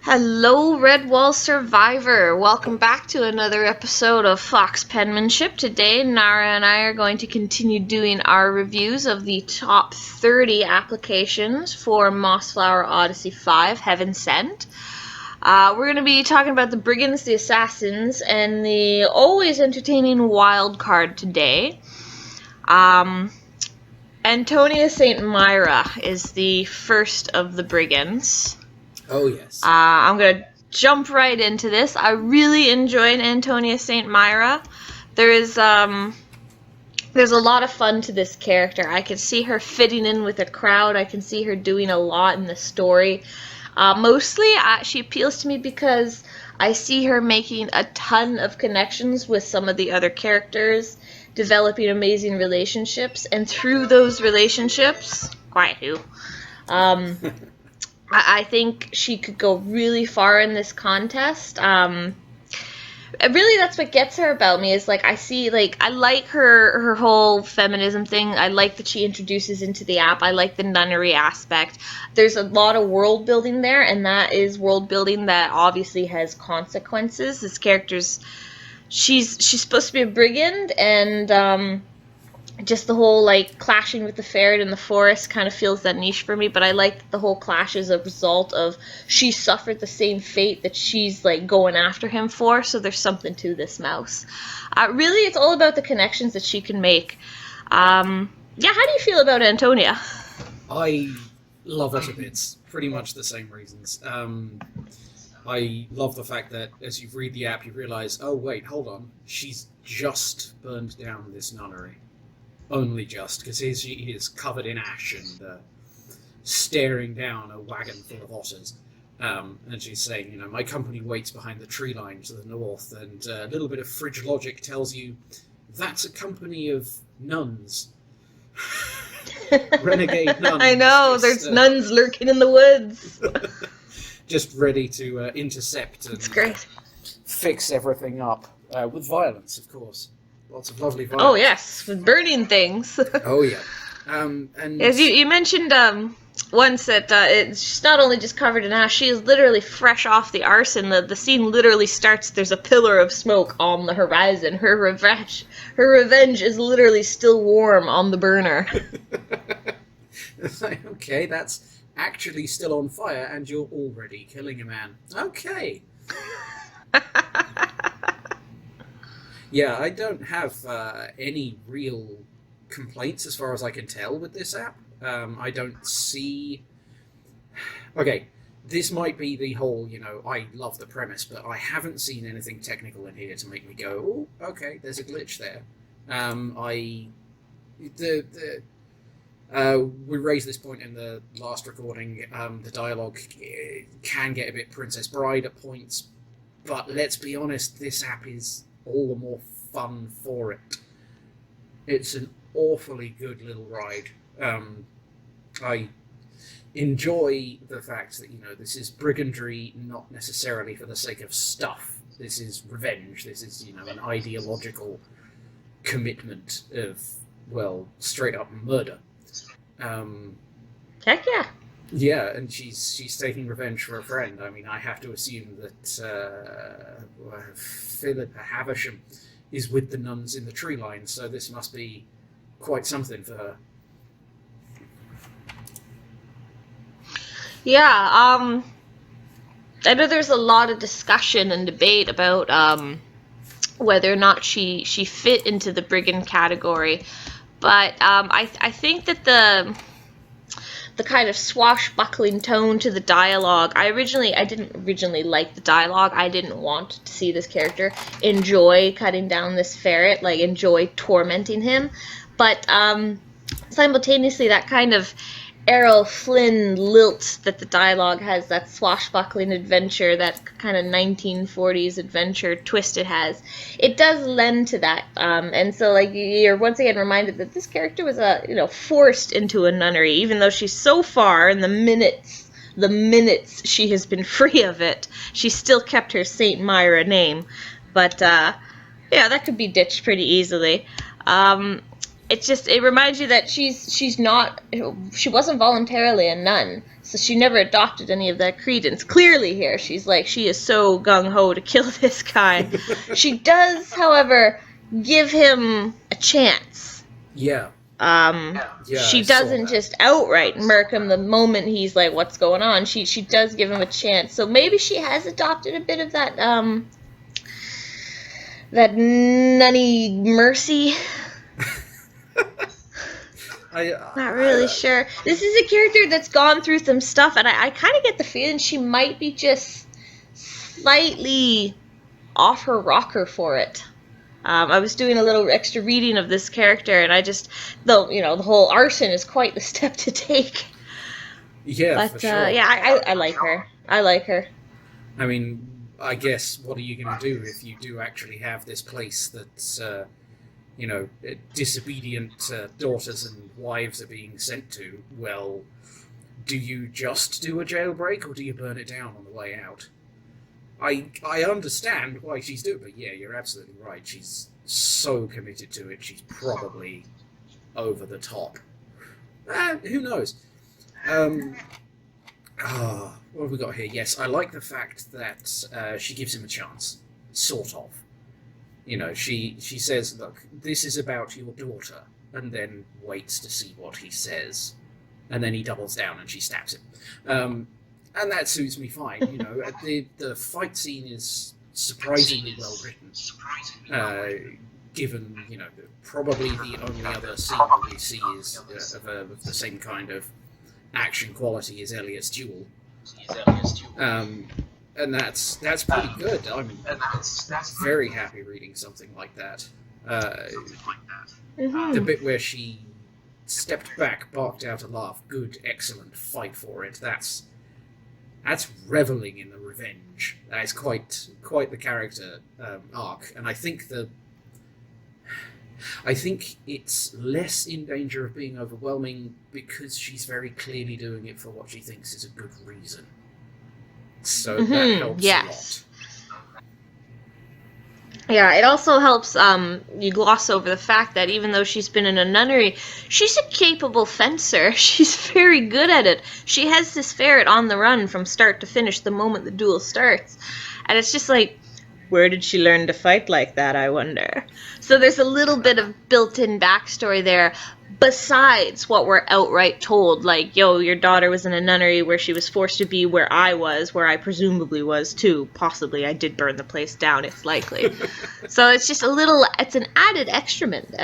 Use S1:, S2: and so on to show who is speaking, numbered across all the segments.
S1: Hello, Redwall Survivor. Welcome back to another episode of Foxpenmanship. Today, Nara and I are going to continue doing our reviews of the top 30 applications for Mossflower Odyssey 5, Heaven Sent. We're going to be talking about the Brigands, the Assassins, and the always entertaining Wildcard today. Antonia St. Myra is the first of the Brigands.
S2: Oh, yes.
S1: I'm going to jump right into this. I really enjoyed Antonia St. Myra. There's a lot of fun to this character. I can see her fitting in with a crowd. I can see her doing a lot in the story. Mostly, she appeals to me because I see her making a ton of connections with some of the other characters, developing amazing relationships, and through those relationships, I think she could go really far in this contest. Really, that's what gets her about me, is I like her whole feminism thing. I like that she introduces into the app. I like the nunnery aspect. There's a lot of world building there, and that is world building that obviously has consequences. This character's she's supposed to be a brigand, and just the whole clashing with the ferret in the forest kind of feels that niche for me, but I like the whole clash as a result of she suffered the same fate that she's going after him for, so there's something to this mouse. Really, it's all about the connections that she can make. How do you feel about Antonia?
S2: I love her to bits. Pretty much the same reasons. I love the fact that as you read the app, you realize, oh wait, hold on, she's just burned down this nunnery. Only just, because she is covered in ash and staring down a wagon full of otters. And she's saying, my company waits behind the tree line to the north, and a little bit of fridge logic tells you that's a company of nuns. Renegade nuns.
S1: I know, there's nuns lurking in the woods.
S2: Just ready to intercept and fix everything up. With violence, of course. Lots of lovely violence.
S1: Oh, yes, with burning things.
S2: Oh, yeah. And
S1: as you mentioned once that she's not only just covered in ash, she is literally fresh off the arson. The scene literally starts, there's a pillar of smoke on the horizon. Her revenge is literally still warm on the burner.
S2: Okay, that's actually still on fire, and you're already killing a man. Okay. Yeah, I don't have any real complaints as far as I can tell with this app. I don't see... Okay, this might be the whole, I love the premise, but I haven't seen anything technical in here to make me go, oh, okay, there's a glitch there. We raised this point in the last recording. The dialogue can get a bit Princess Bride at points, but let's be honest, this app is all the more fun for it. It's an awfully good little ride. I enjoy the fact that, this is brigandry, not necessarily for the sake of stuff. This is revenge. This is, an ideological commitment of, straight up murder.
S1: Heck yeah.
S2: Yeah, and she's taking revenge for a friend. I mean, I have to assume that Philippa Havisham is with the nuns in the tree line, so this must be quite something for her.
S1: Yeah, I know there's a lot of discussion and debate about whether or not she fit into the brigand category, but I think that the kind of swashbuckling tone to the dialogue. I didn't originally like the dialogue. I didn't want to see this character enjoy cutting down this ferret, enjoy tormenting him. But simultaneously, that kind of Errol Flynn lilt that the dialogue has, that swashbuckling adventure, that kind of 1940s adventure twist it has, it does lend to that. And so you're once again reminded that this character was forced into a nunnery, even though she's so far in the minutes she has been free of it, she still kept her St. Myra name. But that could be ditched pretty easily. it reminds you that she wasn't voluntarily a nun, so she never adopted any of that credence. Clearly here, she is so gung-ho to kill this guy. She does, however, give him a chance.
S2: Yeah.
S1: She doesn't just outright murk him the moment he's like, what's going on? She does give him a chance. So maybe she has adopted a bit of that that nunny mercy. Not really sure. This is a character that's gone through some stuff, and I kind of get the feeling she might be just slightly off her rocker for it. I was doing a little extra reading of this character, and the whole arson is quite the step to take.
S2: Yeah,
S1: but,
S2: for sure.
S1: I like her. I like her.
S2: I mean, I guess, what are you going to do if you do actually have this place that's, disobedient daughters and wives are being sent to? Well, do you just do a jailbreak, or do you burn it down on the way out? I understand why she's doing it, but yeah, you're absolutely right. She's so committed to it, she's probably over the top. Who knows? What have we got here? Yes, I like the fact that she gives him a chance. Sort of. She says, look, this is about your daughter, and then waits to see what he says. And then he doubles down and she stabs him. And that suits me fine, The fight scene is surprisingly well written. Given, probably the only other scene that we see is of the same kind of action quality as Elliot's duel. And that's pretty good. I'm very happy reading something like that. The bit where she stepped back, barked out a laugh, good, excellent, fight for it. That's reveling in the revenge. That is quite the character arc, and I think it's less in danger of being overwhelming because she's very clearly doing it for what she thinks is a good reason. So that helps a lot.
S1: Yeah, it also helps you gloss over the fact that even though she's been in a nunnery, she's a capable fencer. She's very good at it. She has this ferret on the run from start to finish the moment the duel starts. And it's just like, where did she learn to fight like that, I wonder? So there's a little bit of built-in backstory there, besides what we're outright told, like, yo, your daughter was in a nunnery where she was forced to be where I was, where I presumably was too. Possibly I did burn the place down, it's likely. So it's just it's an added element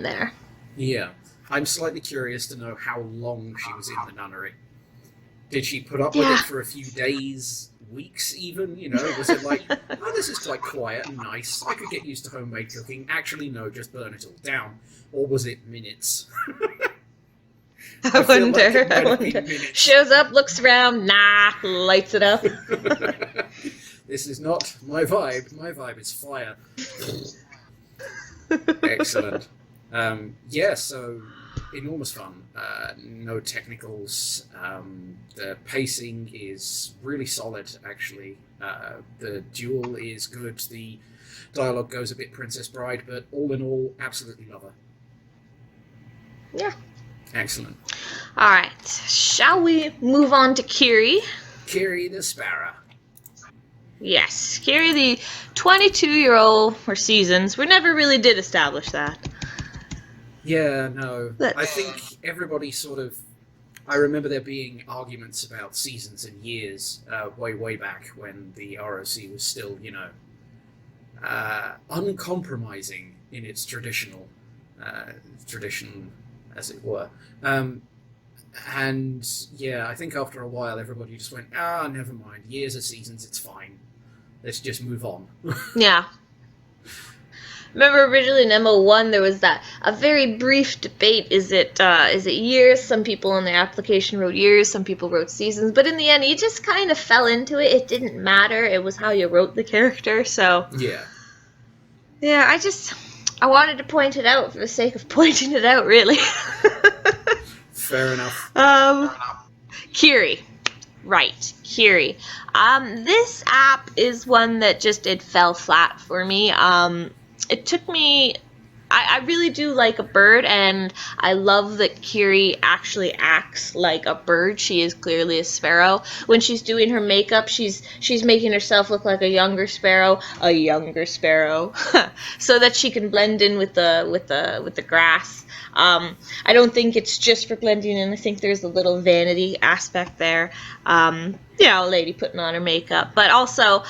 S1: there.
S2: Yeah. I'm slightly curious to know how long she was in the nunnery. Did she put up with it for a few days, weeks even? Was it like, oh, this is quite quiet and nice, I could get used to homemade cooking. Actually, no, just burn it all down. Or was it minutes?
S1: I wonder. Shows up, looks around, lights it up.
S2: This is not my vibe. My vibe is fire. Excellent. So enormous fun. No technicals. The pacing is really solid, actually. The duel is good. The dialogue goes a bit Princess Bride, but all in all, absolutely love her.
S1: Yeah.
S2: Excellent.
S1: Alright, shall we move on to Kiri?
S2: Kiri the Sparrow.
S1: Yes, Kiri the 22-year-old, or seasons. We never really did establish that.
S2: Yeah, no. I think everybody sort of... I remember there being arguments about seasons and years way back when the ROC was still, uncompromising in its tradition, as it were. And yeah, I think after a while everybody just went, never mind, years or seasons, it's fine. Let's just move on.
S1: Yeah. Remember originally in MO1 there was a very brief debate, is it years? Some people in the application wrote years, some people wrote seasons, but in the end you just kind of fell into it. It didn't matter, it was how you wrote the character, so...
S2: Yeah.
S1: Yeah, I wanted to point it out for the sake of pointing it out, really.
S2: Fair enough.
S1: Kiri. Right, Kiri. This app is one that it fell flat for me. It took me I really do like a bird, and I love that Kiri actually acts like a bird. She is clearly a sparrow. When she's doing her makeup, she's making herself look like a younger sparrow, so that she can blend in with the grass. I don't think it's just for blending in. I think there's a little vanity aspect there. A lady putting on her makeup, but also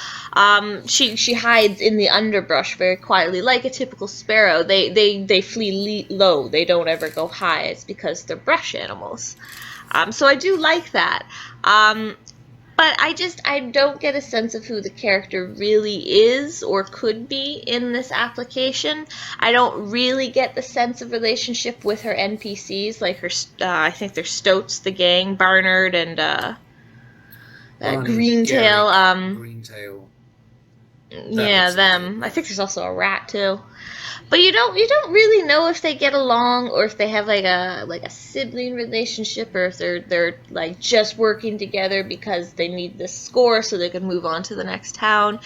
S1: she hides in the underbrush very quietly, like a typical sparrow. They flee low. They don't ever go high. It's because they're brush animals. So I do like that. But I don't get a sense of who the character really is or could be in this application. I don't really get the sense of relationship with her NPCs, like her, I think they're Stoats, the gang, Barnard, and that Greentail.
S2: Greentail.
S1: Yeah, them. I think there's also a rat too. But you don't really know if they get along or if they have like a sibling relationship, or if they're like just working together because they need this score so they can move on to the next town.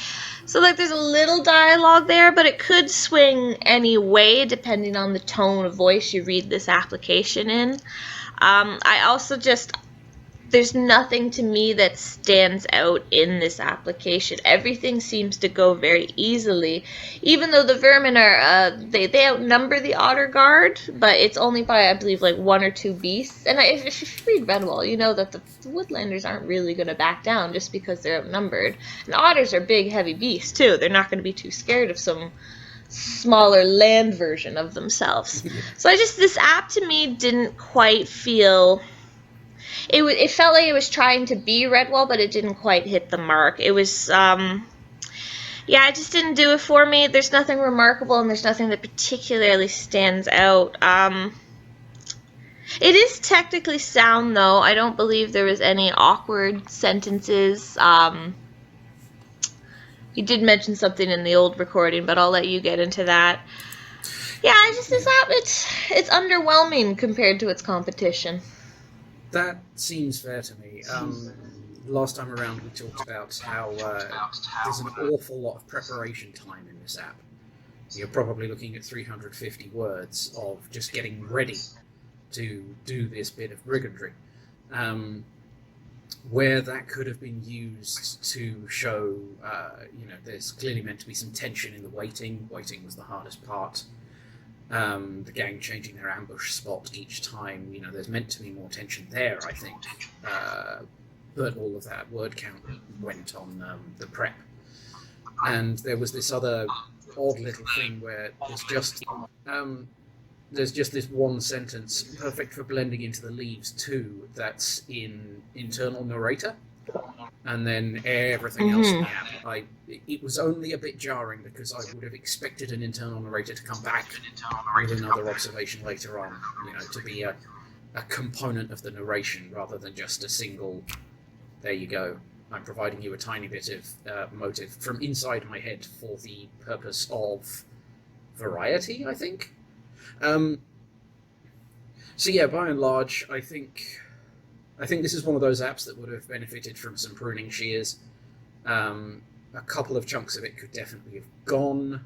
S1: So like there's a little dialogue there, but it could swing any way depending on the tone of voice you read this application in. I also there's nothing to me that stands out in this application. Everything seems to go very easily, even though the vermin are they outnumber the otter guard, but it's only by, I believe, like 1 or 2 beasts. And if you read Redwall, you know that the woodlanders aren't really going to back down just because they're outnumbered. And otters are big, heavy beasts too. They're not going to be too scared of some smaller land version of themselves. So this app to me didn't quite feel. It felt like it was trying to be Redwall, but it didn't quite hit the mark. It was, it just didn't do it for me. There's nothing remarkable, and there's nothing that particularly stands out. It is technically sound, though. I don't believe there was any awkward sentences. You did mention something in the old recording, but I'll let you get into that. Yeah, this app, it's underwhelming compared to its competition.
S2: That seems fair to me. Last time around we talked about how there's an awful lot of preparation time in this app. You're probably looking at 350 words of just getting ready to do this bit of brigandry. Where that could have been used to show, there's clearly meant to be some tension in the waiting. Waiting was the hardest part. The gang changing their ambush spot each time, there's meant to be more tension there, I think. But all of that word count went on the prep. And there was this other odd little thing where there's just this one sentence, perfect for blending into the leaves too, that's in internal narrator. And then everything else in the app. It was only a bit jarring because I would have expected an internal narrator to come back with another observation later on, to be a component of the narration rather than just a single, there you go, I'm providing you a tiny bit of motive from inside my head for the purpose of variety, I think. So yeah, by and large, I think this is one of those apps that would have benefited from some pruning shears. A couple of chunks of it could definitely have gone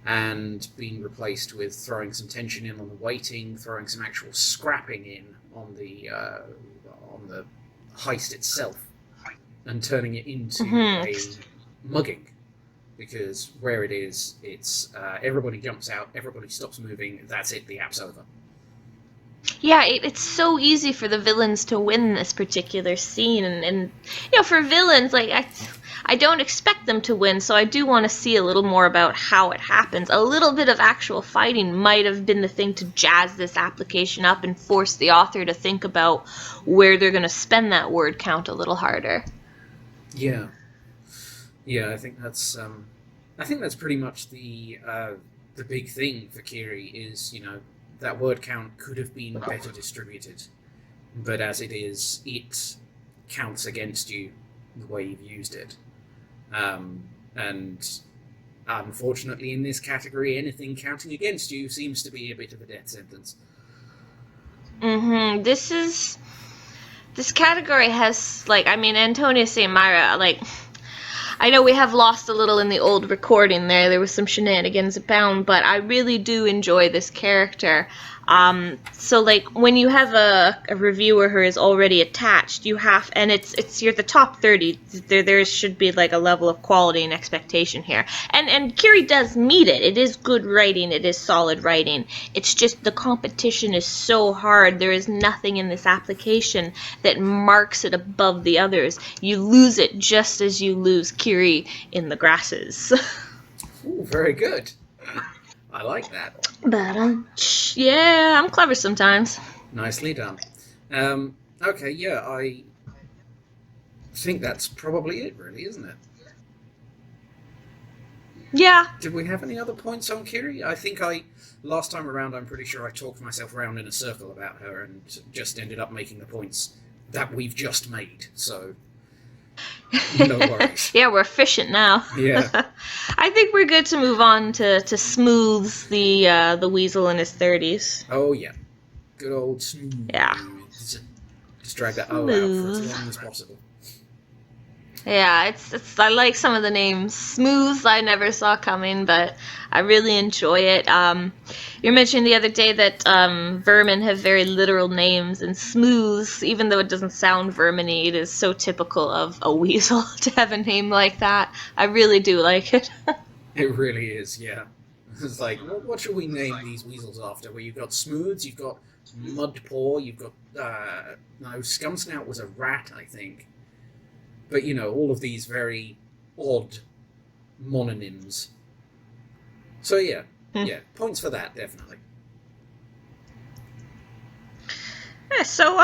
S2: and been replaced with throwing some tension in on the waiting, throwing some actual scrapping in on the heist itself, and turning it into a mugging. Because where it is, it's everybody jumps out, everybody stops moving, that's it, the app's over.
S1: Yeah, it's so easy for the villains to win this particular scene, and for villains, like I don't expect them to win, so I do want to see a little more about how it happens. A little bit of actual fighting might have been the thing to jazz this application up and force the author to think about where they're going to spend that word count a little harder.
S2: Yeah, I think that's pretty much the big thing for Kiri is, that word count could have been better distributed, but as it is, it counts against you the way you've used it. And unfortunately, in this category, anything counting against you seems to be a bit of a death sentence.
S1: This category has, Antonia St. Myra, I know we have lost a little in the old recording there. There was some shenanigans abound, but I really do enjoy this character. So like when you have a reviewer who is already attached, you have, and it's you're the top 30. There should be like a level of quality and expectation here. And Kiri does meet it. It is good writing. It is solid writing. It's just the competition is so hard. There is nothing in this application that marks it above the others. You lose it just as you lose Kiri in the grasses.
S2: Ooh, very good. I like that.
S1: But yeah, I'm clever sometimes.
S2: Nicely done. Okay, yeah, I think that's probably it, really, isn't it?
S1: Yeah.
S2: Did we have any other points on Kiri? I think last time around, I'm pretty sure I talked myself around in a circle about her and just ended up making the points that we've just made, so no worries.
S1: Yeah, we're efficient now.
S2: Yeah.
S1: I think we're good to move on to Smooths, the weasel in his 30s.
S2: Oh, yeah. Good old Smooth.
S1: Yeah.
S2: Just drag that O out for as long as possible.
S1: Yeah, it's I like some of the names. Smooths I never saw coming, but I really enjoy it. You mentioned the other day that vermin have very literal names, and Smooths, even though it doesn't sound vermin-y, it is so typical of a weasel to have a name like that. I really do like it.
S2: It really is, yeah. It's like, what should we name these weasels after? Well, you've got Smooths, you've got Mudpaw, you've got, no, Scumsnout was a rat, I think. But, you know, all of these very odd mononyms. So, yeah. Yeah, points for that, definitely.
S1: Yeah, so,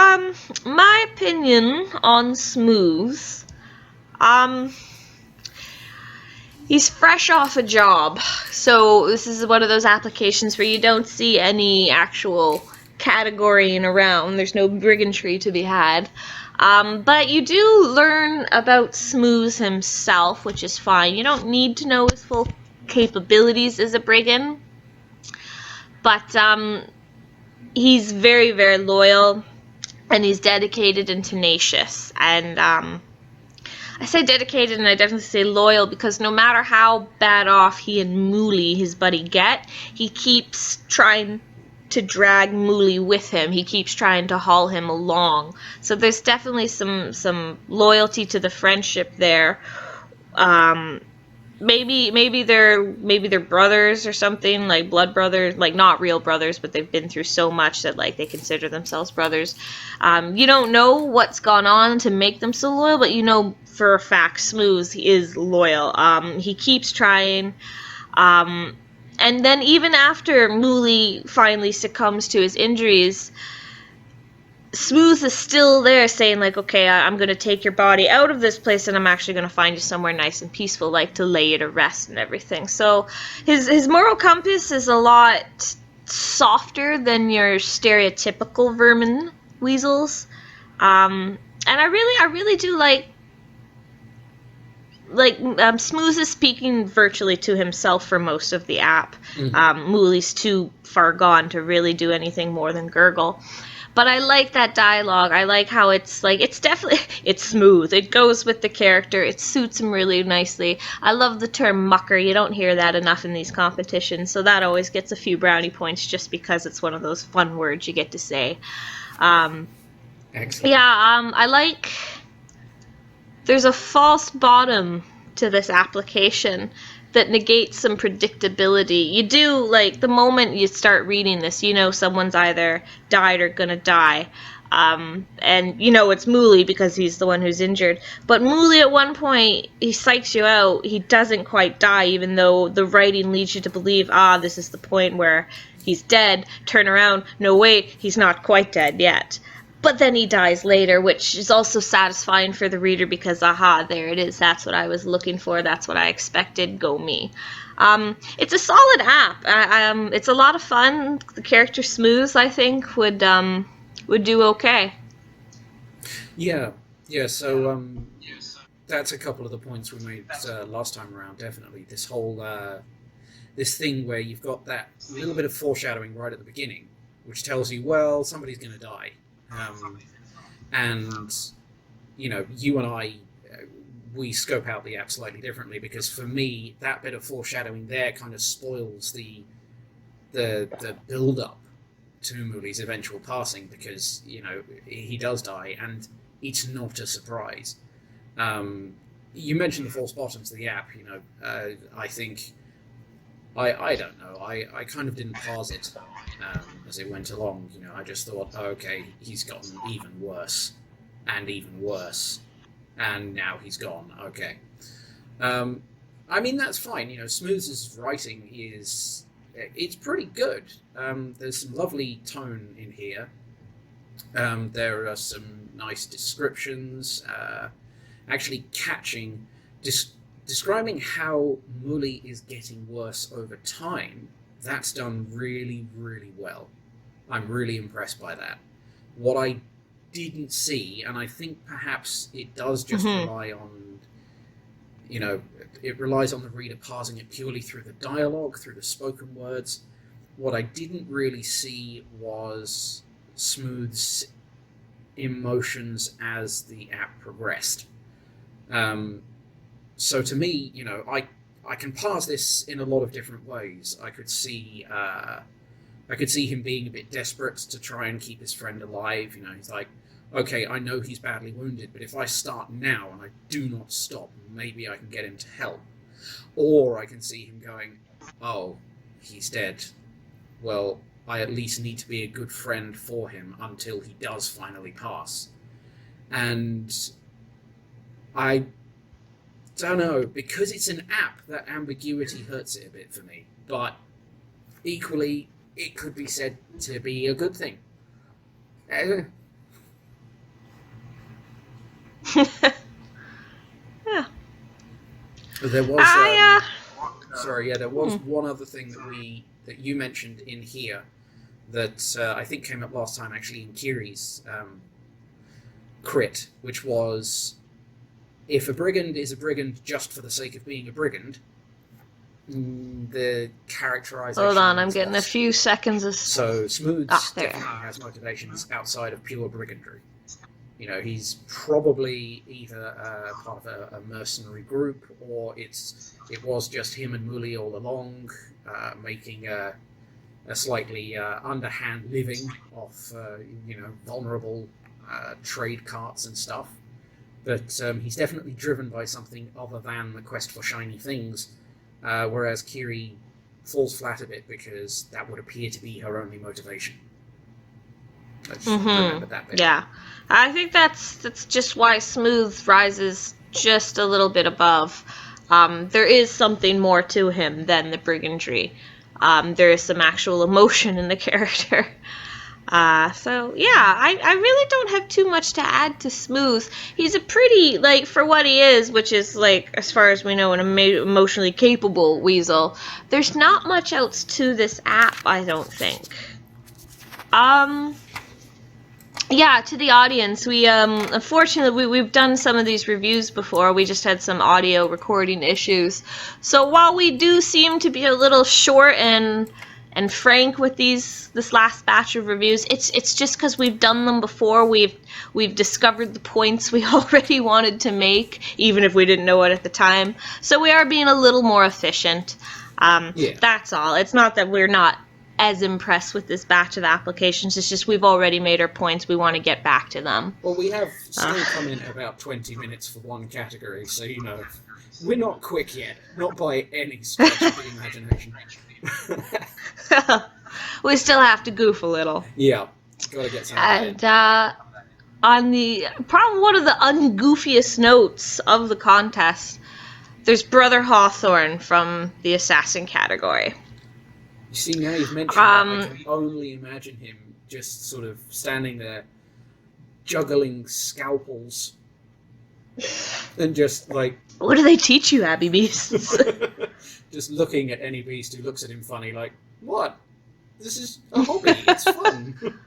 S1: my opinion on Smooths, he's fresh off a job. So, this is one of those applications where you don't see any actual categorying around. There's no brigandry to be had. But you do learn about Smooths himself, which is fine. You don't need to know his full capabilities as a brigand. But he's very, very loyal, and he's dedicated and tenacious. And I say dedicated, and I definitely say loyal, because no matter how bad off he and Mooley, his buddy, get, he keeps trying to drag Mooley with him. He keeps trying to haul him along. So there's definitely some loyalty to the friendship there. Maybe they're brothers or something, like blood brothers, like not real brothers, but they've been through so much that like they consider themselves brothers. You don't know what's gone on to make them so loyal, but you know for a fact Smooth is loyal. He keeps trying. And then even after Mooley finally succumbs to his injuries, Smooth is still there saying like, okay, I'm going to take your body out of this place and I'm actually going to find you somewhere nice and peaceful, like to lay you to rest and everything. So his moral compass is a lot softer than your stereotypical vermin weasels. And I really do like Smooth is speaking virtually to himself for most of the app. Mooley's too far gone to really do anything more than gurgle. But I like that dialogue. I like how it's definitely, it's smooth. It goes with the character. It suits him really nicely. I love the term mucker. You don't hear that enough in these competitions, so that always gets a few brownie points just because it's one of those fun words you get to say.
S2: Excellent.
S1: Yeah, I like... There's a false bottom to this application that negates some predictability. You do, like, the moment you start reading this, you know someone's either died or gonna die. And you know it's Mooley because he's the one who's injured. But Mooley at one point, he psychs you out. He doesn't quite die, even though the writing leads you to believe, this is the point where he's dead. Turn around. No, wait, he's not quite dead yet. But then he dies later, which is also satisfying for the reader because, there it is. That's what I was looking for. That's what I expected. Go me. It's a solid app. It's a lot of fun. The character Smooth, I think, would do okay.
S2: Yeah. So that's a couple of the points we made last time around. Definitely, this whole this thing where you've got that little bit of foreshadowing right at the beginning, which tells you, well, somebody's going to die. And, you know, you and I we scope out the app slightly differently, because for me, that bit of foreshadowing there kind of spoils the build up to Muli's eventual passing, because he does die, and it's not a surprise. You mentioned the false bottoms of the app. I think I don't know. I kind of didn't parse it as it went along. I just thought, oh, okay, he's gotten even worse and even worse, and now he's gone. Okay. I mean, that's fine. Smooth's writing it's pretty good. There's some lovely tone in here. There are some nice descriptions, actually catching, describing how Muli is getting worse over time. That's done really, really well. I'm really impressed by that. What I didn't see, and I think perhaps it does just rely on, it relies on the reader parsing it purely through the dialogue, through the spoken words. What I didn't really see was Smooth's emotions as the app progressed. So to me, I can parse this in a lot of different ways. I could see him being a bit desperate to try and keep his friend alive. He's like, okay, I know he's badly wounded, but if I start now and I do not stop, maybe I can get him to help. Or I can see him going, oh, he's dead. Well, I at least need to be a good friend for him until he does finally pass. And I don't know, because it's an app, that ambiguity hurts it a bit for me. But equally, it could be said to be a good thing.
S1: Yeah.
S2: There was there was one other thing that you mentioned in here that I think came up last time, actually, in Kiri's crit, which was, if a brigand is a brigand just for the sake of being a brigand, the characterization...
S1: Hold on, I'm getting a few seconds of...
S2: So Smooth definitely has motivations outside of pure brigandry. He's probably either part of a mercenary group, or it was just him and Muli all along, making a slightly underhand living off vulnerable trade carts and stuff. But he's definitely driven by something other than the quest for shiny things, whereas Kiri falls flat a bit because that would appear to be her only motivation. I just remembered that bit.
S1: Yeah, I think that's just why Smooth rises just a little bit above. There is something more to him than the brigandry. There is some actual emotion in the character. So yeah, I really don't have too much to add to Smooth. He's a pretty, for what he is, which is, as far as we know, an emotionally capable weasel, there's not much else to this app, I don't think. Yeah, to the audience, we, unfortunately, we've done some of these reviews before. We just had some audio recording issues. So while we do seem to be a little short and frank with this last batch of reviews, it's just because we've done them before. We've discovered the points we already wanted to make, even if we didn't know it at the time. So we are being a little more efficient. That's all. It's not that we're not as impressed with this batch of applications. It's just we've already made our points. We want to get back to them.
S2: Well, we have still come in about 20 minutes for one category, so we're not quick yet. Not by any stretch of the imagination.
S1: We still have to goof a little.
S2: Yeah, gotta get something.
S1: And on one of the ungoofiest notes of the contest, there's Brother Hawthorne from the Assassin category.
S2: You see, now you've mentioned that, I can only imagine him just sort of standing there, juggling scalpels, and just
S1: what do they teach you, Abbey Beasts?
S2: Just looking at any beast who looks at him funny, like, what? This is a hobby, it's fun.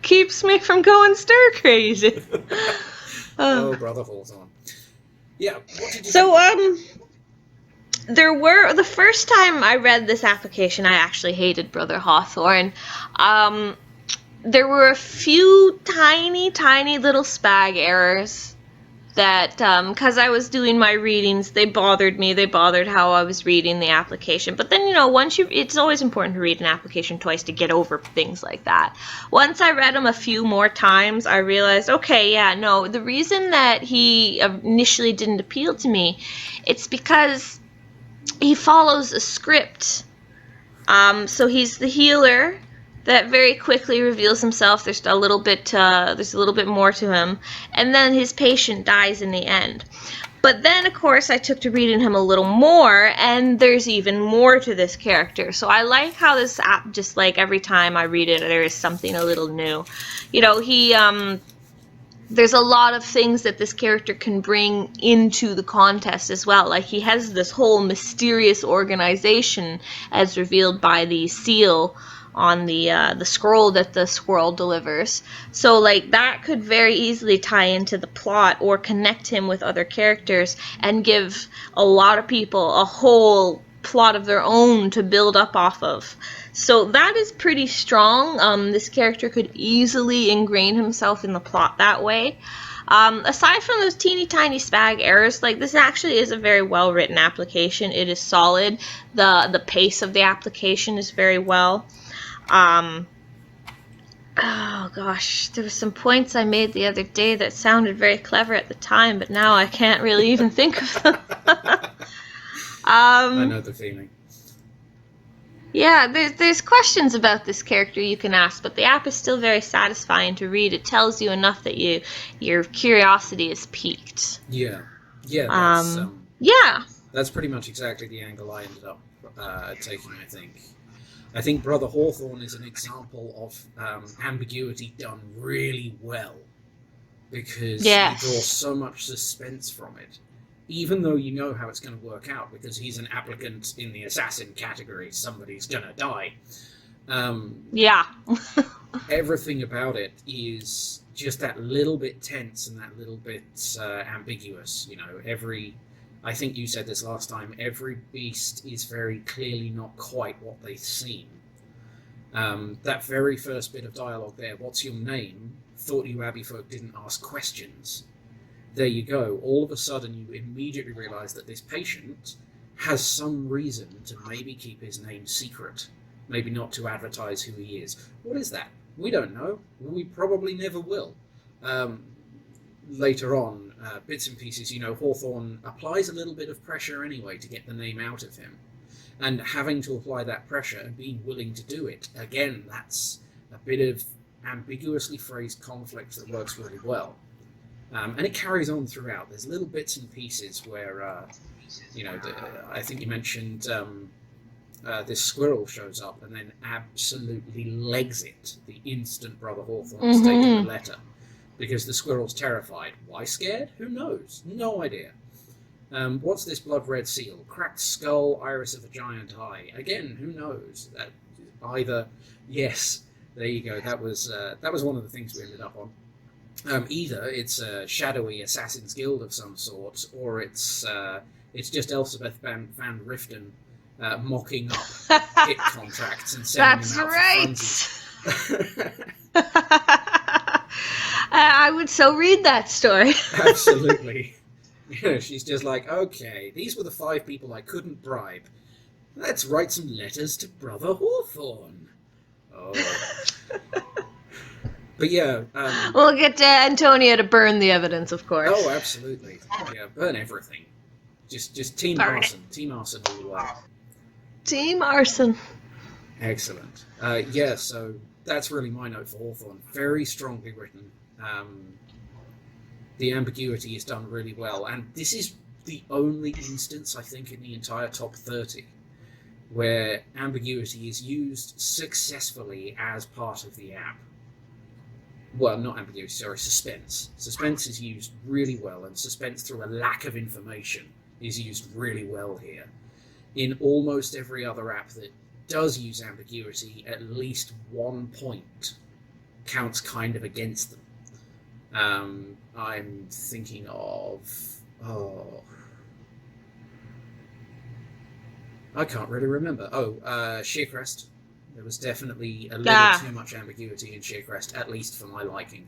S1: Keeps me from going stir crazy.
S2: Oh, Brother Hawthorne. Yeah, what did you think?
S1: The first time I read this application, I actually hated Brother Hawthorne. There were a few tiny little spag errors. that because I was doing my readings, they bothered me. They bothered how I was reading the application. But then, it's always important to read an application twice to get over things like that. Once I read them a few more times, I realized, okay, yeah, no, the reason that he initially didn't appeal to me, it's because he follows a script. So he's the healer that very quickly reveals himself. There's a little bit more to him, and then his patient dies in the end. But then, of course, I took to reading him a little more, and there's even more to this character. So I like how this app, just like every time I read it, there is something a little new. There's a lot of things that this character can bring into the contest as well. Like, he has this whole mysterious organization as revealed by the seal on the scroll that the squirrel delivers. So, like, that could very easily tie into the plot or connect him with other characters and give a lot of people a whole plot of their own to build up off of. So that is pretty strong. This character could easily ingrain himself in the plot that way. Aside from those teeny tiny spag errors, like, this actually is a very well written application. It is solid. The pace of the application is very well. Oh gosh, there were some points I made the other day that sounded very clever at the time, but now I can't really even think of them.
S2: I know the feeling.
S1: Yeah, there's questions about this character you can ask, but the app is still very satisfying to read. It tells you enough that your curiosity is piqued.
S2: Yeah, that's pretty much exactly the angle I ended up taking. I think Brother Hawthorne is an example of ambiguity done really well, because you draw so much suspense from it. Even though you know how it's going to work out, because he's an applicant in the assassin category, somebody's going to die. Everything about it is just that little bit tense and that little bit ambiguous. I think you said this last time, every beast is very clearly not quite what they seem. That very first bit of dialogue there, what's your name? Thought you Abbey folk didn't ask questions. There you go. All of a sudden, you immediately realize that this patient has some reason to maybe keep his name secret, maybe not to advertise who he is. What is that? We don't know. We probably never will. Later on, bits and pieces, Hawthorne applies a little bit of pressure anyway to get the name out of him. And having to apply that pressure and being willing to do it, again, that's a bit of ambiguously phrased conflict that works really well. And it carries on throughout. There's little bits and pieces where, I think you mentioned this squirrel shows up and then absolutely legs it the instant Brother Hawthorne's taken the letter. Because the squirrel's terrified. Why scared? Who knows? No idea. What's this blood-red seal? Cracked skull, iris of a giant eye. Again, who knows? Yes, there you go. That was one of the things we ended up on. Either it's a shadowy assassin's guild of some sort, or it's just Elspeth Van Riften mocking up hit contracts and sending them out for funsies.
S1: I would so read that story.
S2: Absolutely. She's just like, okay, these were the 5 people I couldn't bribe. Let's write some letters to Brother Hawthorne. Oh. But yeah,
S1: we'll get to Antonia to burn the evidence, of course.
S2: Oh, absolutely. Yeah, burn everything. Just team arson. Team arson all the way.
S1: Team arson.
S2: Excellent. So that's really my note for Hawthorne. Very strongly written. The ambiguity is done really well, and this is the only instance, I think, in the entire top 30 where ambiguity is used successfully as part of the app. Well, not ambiguity, sorry, suspense. Suspense is used really well, and suspense through a lack of information is used really well here. In almost every other app that does use ambiguity, at least one point counts kind of against them. I'm thinking of... I can't really remember. Sheercrest. There was definitely a little too much ambiguity in Sheercrest, at least for my liking.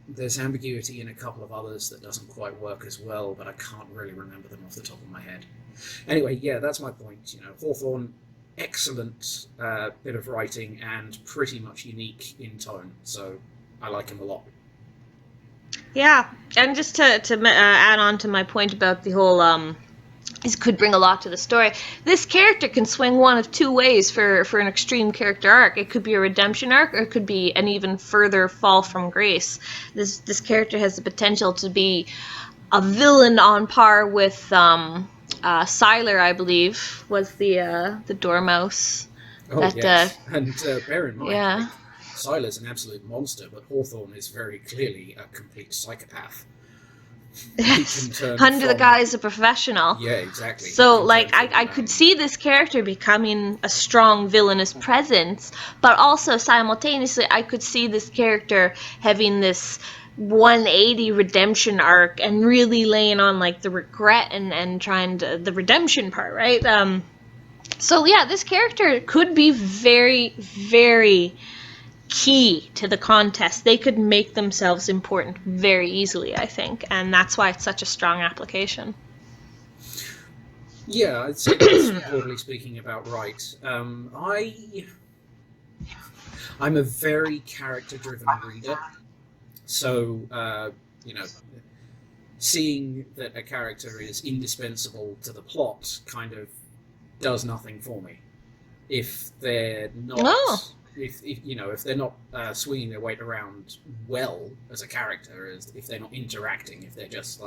S2: There's ambiguity in a couple of others that doesn't quite work as well, but I can't really remember them off the top of my head. Anyway, yeah, that's my point. Hawthorne, excellent bit of writing and pretty much unique in tone, so I like him a lot.
S1: Yeah, and just to add on to my point about the whole this could bring a lot to the story. This character can swing one of two ways for an extreme character arc. It could be a redemption arc, or it could be an even further fall from grace. This character has the potential to be a villain on par with Sylar, I believe, was the dormouse.
S2: Oh,
S1: that,
S2: yes. And bear in mind,
S1: yeah.
S2: Sylar's an absolute monster, but Hawthorne is very clearly a complete psychopath.
S1: Under the guise of professional.
S2: Yeah, exactly.
S1: So, I could see this character becoming a strong villainous presence, but also simultaneously, I could see this character having this 180 redemption arc and really laying on, the regret and trying to, the redemption part, right? So, yeah, this character could be very, very key to the contest. They could make themselves important very easily, I think, and that's why it's such a strong application.
S2: Yeah, I'd say that's broadly speaking about right. I'm a very character-driven reader, so seeing that a character is indispensable to the plot kind of does nothing for me. If they're not.
S1: Oh.
S2: If they're not swinging their weight around well as a character, if they're not interacting, if they're just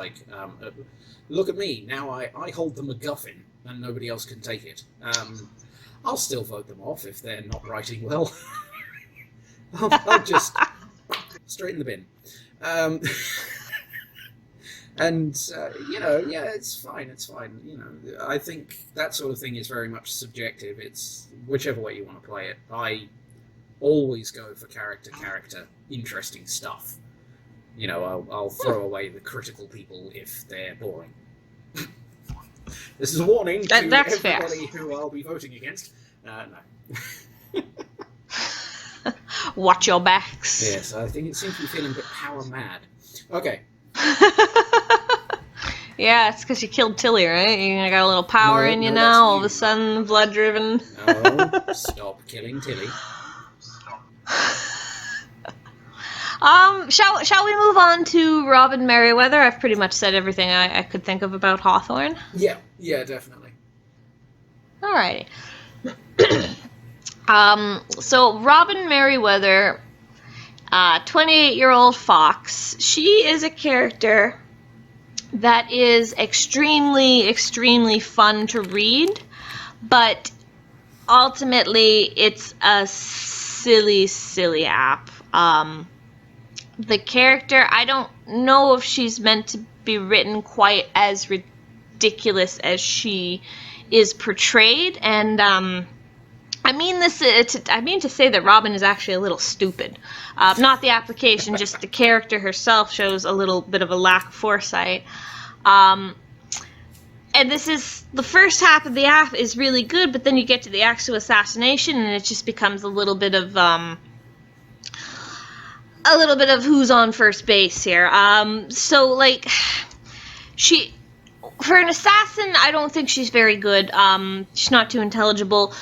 S2: look at me, now I hold the MacGuffin and nobody else can take it, I'll still vote them off if they're not writing well. I'll just straight in the bin. It's fine. I think that sort of thing is very much subjective. It's whichever way you want to play it. I always go for character, interesting stuff. I'll throw away the critical people if they're boring. This is a warning to everybody
S1: fair.
S2: Who I'll be voting against. No.
S1: Watch your backs.
S2: Yes, I think it seems to be feeling a bit power mad. Okay.
S1: Yeah, it's because you killed Tilly, right? You got a little power in you now, all of a sudden, blood-driven.
S2: No, stop killing Tilly.
S1: Shall we move on to Robin Merriweather? I've pretty much said everything I could think of about Hawthorne.
S2: Yeah, definitely.
S1: Alrighty. So Robin Merriweather, 28-year-old fox, she is a character that is extremely, extremely fun to read, but ultimately it's a silly, silly app. The character, I don't know if she's meant to be written quite as ridiculous as she is portrayed, and I mean to say that Robin is actually a little stupid. Not the application, just the character herself shows a little bit of a lack of foresight. And this is the first half of the app is really good, but then you get to the actual assassination, and it just becomes a little bit of who's on first base here. She, for an assassin, I don't think she's very good. She's not too intelligible.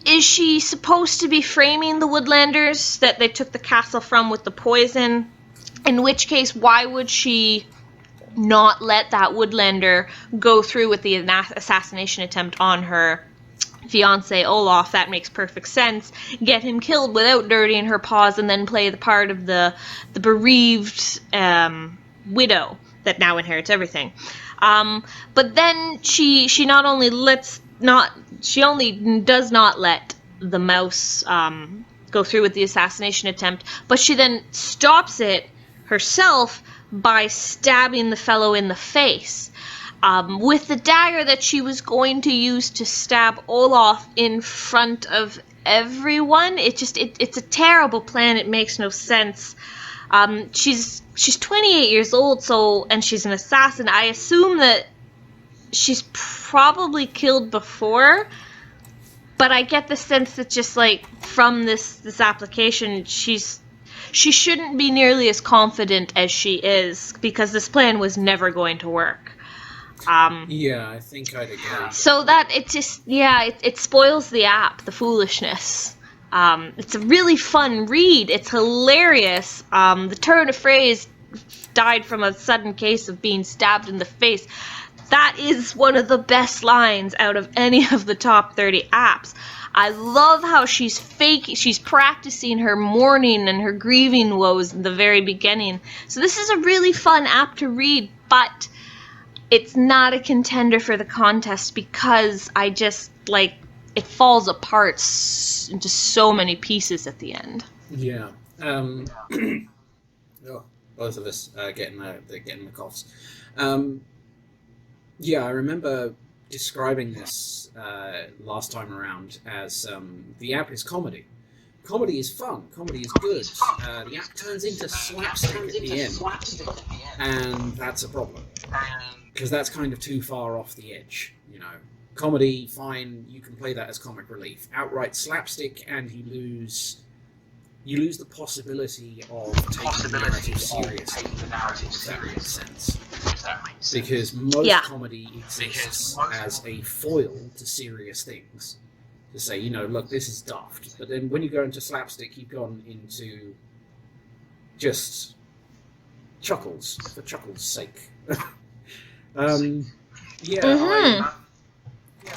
S1: Is she supposed to be framing the Woodlanders that they took the castle from with the poison? In which case, why would she not let that Woodlander go through with the assassination attempt on her fiance Olaf? That makes perfect sense. Get him killed without dirtying her paws, and then play the part of the bereaved widow that now inherits everything. But then she only does not let the mouse go through with the assassination attempt, but she then stops it herself by stabbing the fellow in the face. With the dagger that she was going to use to stab Olaf in front of everyone. It's a terrible plan. It makes no sense. She's 28 years old, and she's an assassin. I assume that she's probably killed before, but I get the sense that just from this application, she's she shouldn't be nearly as confident as she is, because this plan was never going to work.
S2: Yeah, I think I'd agree.
S1: So that it just, it spoils the app, the foolishness. It's a really fun read. It's hilarious. The turn of phrase, died from a sudden case of being stabbed in the face. That is one of the best lines out of any of the top 30 apps. I love how she's practicing her mourning and her grieving woes in the very beginning. So this is a really fun app to read, but it's not a contender for the contest because I just, like, it falls apart into so many pieces at the end.
S2: Yeah. Both of us getting the coughs. Yeah, I remember describing this last time around as the app is comedy. Comedy is fun. Comedy is good. The app turns into slapstick at the end, and that's a problem because that's kind of too far off the edge. You know, comedy, fine, you can play that as comic relief. Outright slapstick, and you lose the possibility of taking the narrative seriously, if that makes sense. Because most comedy exists as a foil to serious things. To say, you know, look, this is daft. But then when you go into slapstick, you've gone into just chuckles, for chuckles' sake. I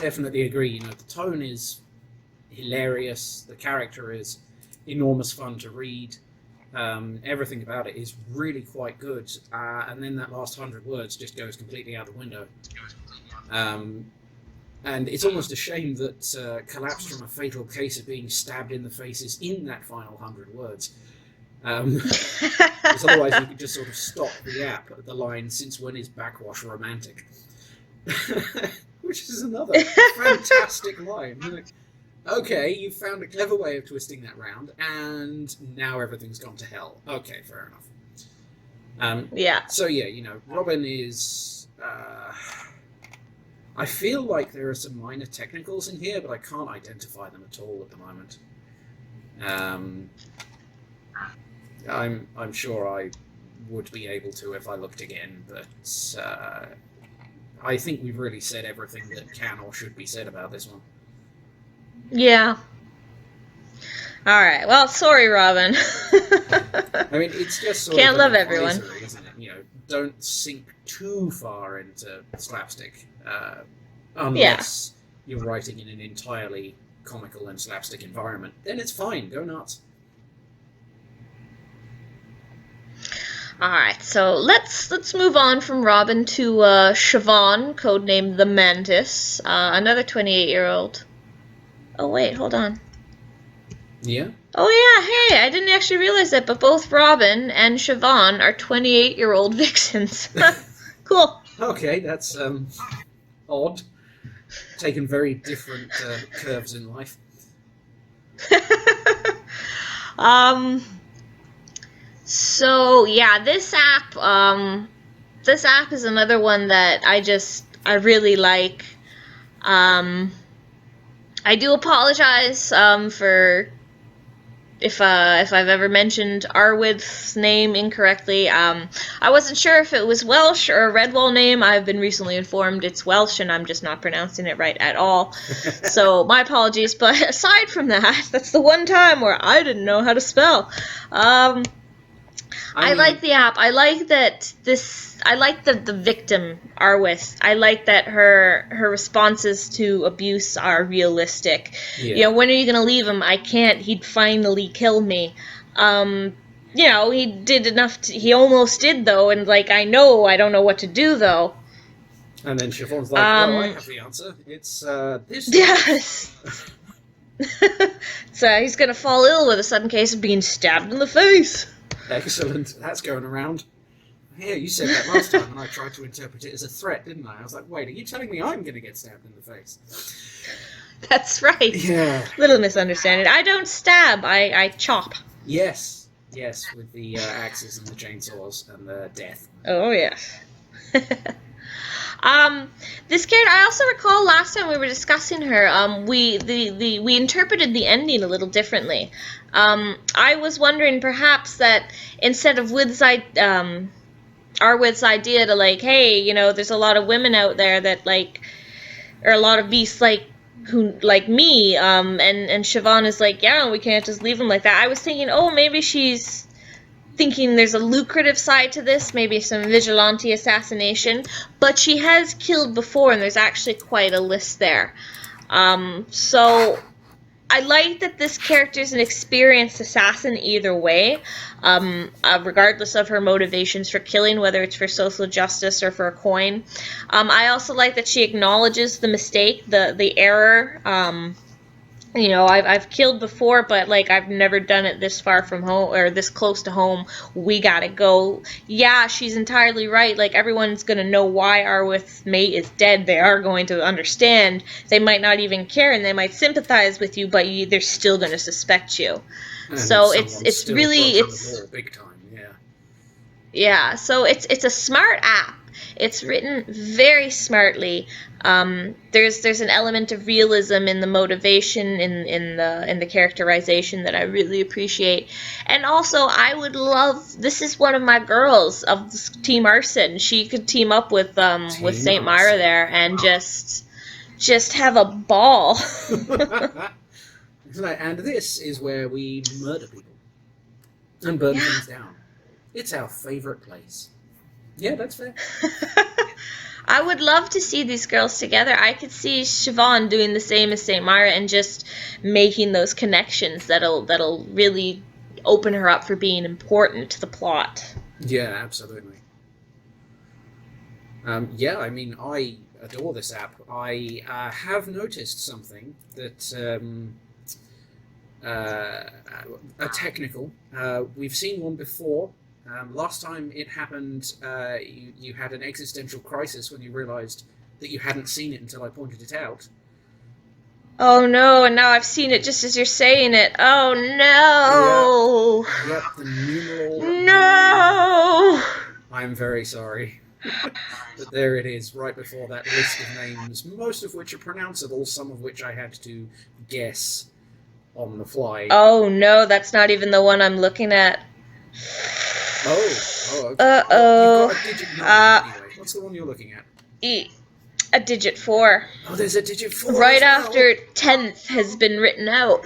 S2: definitely agree. You know, the tone is hilarious. The character is enormous fun to read. Everything about it is really quite good. And then that last 100 words just goes completely out the window. And it's almost a shame that collapsed from a fatal case of being stabbed in the face is in that final 100 words. Because otherwise you could just sort of stop the app at the line, "Since when is backwash romantic?" Which is another fantastic line. You're like, okay, you found a clever way of twisting that round, and now everything's gone to hell. Okay, fair enough. So yeah, you know, Robin is... I feel like there are some minor technicals in here, but I can't identify them at all at the moment. I'm sure I would be able to if I looked again, but I think we've really said everything that can or should be said about this one.
S1: Yeah. Alright, well, sorry, Robin.
S2: I mean, it's just sort
S1: Can't
S2: of
S1: love
S2: an
S1: everyone.
S2: advisory, isn't it? You know, don't sink too far into slapstick, unless you're writing in an entirely comical and slapstick environment. Then it's fine, go nuts.
S1: Alright, so let's move on from Robin to Siobhan, codenamed the Mantis, another 28-year-old. Oh wait, hold on.
S2: Yeah?
S1: Oh yeah, hey, I didn't actually realize that, but both Robin and Siobhan are 28-year-old vixens. Cool.
S2: Okay, that's odd. Taken very different curves in life.
S1: So yeah, this app is another one that I really like. I do apologize for if I've ever mentioned Arwith's name incorrectly. I wasn't sure if it was Welsh or a Redwall name. I've been recently informed it's Welsh, and I'm just not pronouncing it right at all. So my apologies. But aside from that, that's the one time where I didn't know how to spell. I like the app. I like that I like the victim, Arwith. I like that her responses to abuse are realistic.
S2: Yeah.
S1: You know, when are you gonna leave him? I can't. He'd finally kill me. You know, he did enough. He almost did though, and like I don't know what to do though.
S2: And then Siobhan's like, well, I have the answer. It's this.
S1: Yes. So he's gonna fall ill with a sudden case of being stabbed in the face.
S2: Excellent. That's going around. Yeah, you said that last time, and I tried to interpret it as a threat, didn't I? I was like, wait, are you telling me I'm going to get stabbed in the face?
S1: That's right.
S2: Yeah.
S1: Little misunderstanding. I don't stab, I chop.
S2: Yes, with the axes and the chainsaws and the death.
S1: Oh, yes. This character, I also recall last time we were discussing her, we interpreted the ending a little differently. I was wondering perhaps that instead of Arwith's idea to like, hey, you know, there's a lot of women out there that like, or a lot of beasts like me, and Siobhan is like, yeah, we can't just leave them like that. I was thinking, oh, maybe she's thinking there's a lucrative side to this, maybe some vigilante assassination, but she has killed before, and there's actually quite a list there. So I like that this character is an experienced assassin either way, regardless of her motivations for killing, whether it's for social justice or for a coin. I also like that she acknowledges the mistake, the error. You know, I've killed before, but like I've never done it this far from home or this close to home. We gotta go. Yeah, she's entirely right. Like everyone's gonna know why Arwith's mate is dead. They are going to understand. They might not even care, and they might sympathize with you, but they're still gonna suspect you.
S2: And
S1: So it's really
S2: big time, yeah.
S1: Yeah. So it's a smart app. It's written very smartly. There's an element of realism in the motivation, in the characterization that I really appreciate. And also, I would love. This is one of my girls of Team Arson. She could team up with Saint Myra there and just have a ball.
S2: And this is where we murder people and burn things down. It's our favorite place. Yeah, that's fair.
S1: I would love to see these girls together. I could see Siobhan doing the same as Saint Myra and just making those connections that'll really open her up for being important to the plot.
S2: Yeah, absolutely. Yeah, I mean, I adore this app. I have noticed something that a technical. We've seen one before. Last time it happened, you had an existential crisis when you realized that you hadn't seen it until I pointed it out.
S1: Oh no, and now I've seen it just as you're saying it. Oh no!
S2: Yep, the numeral...
S1: No!
S2: I'm very sorry. But there it is, right before that list of names, most of which are pronounceable, some of which I had to guess on the fly.
S1: Oh no, that's not even the one I'm looking at.
S2: Oh, okay.
S1: Uh-oh.
S2: You've got a digit 9 anyway. What's the one you're looking at?
S1: A digit 4.
S2: Oh, there's a digit 4
S1: right
S2: as well.
S1: after 10th has been written out.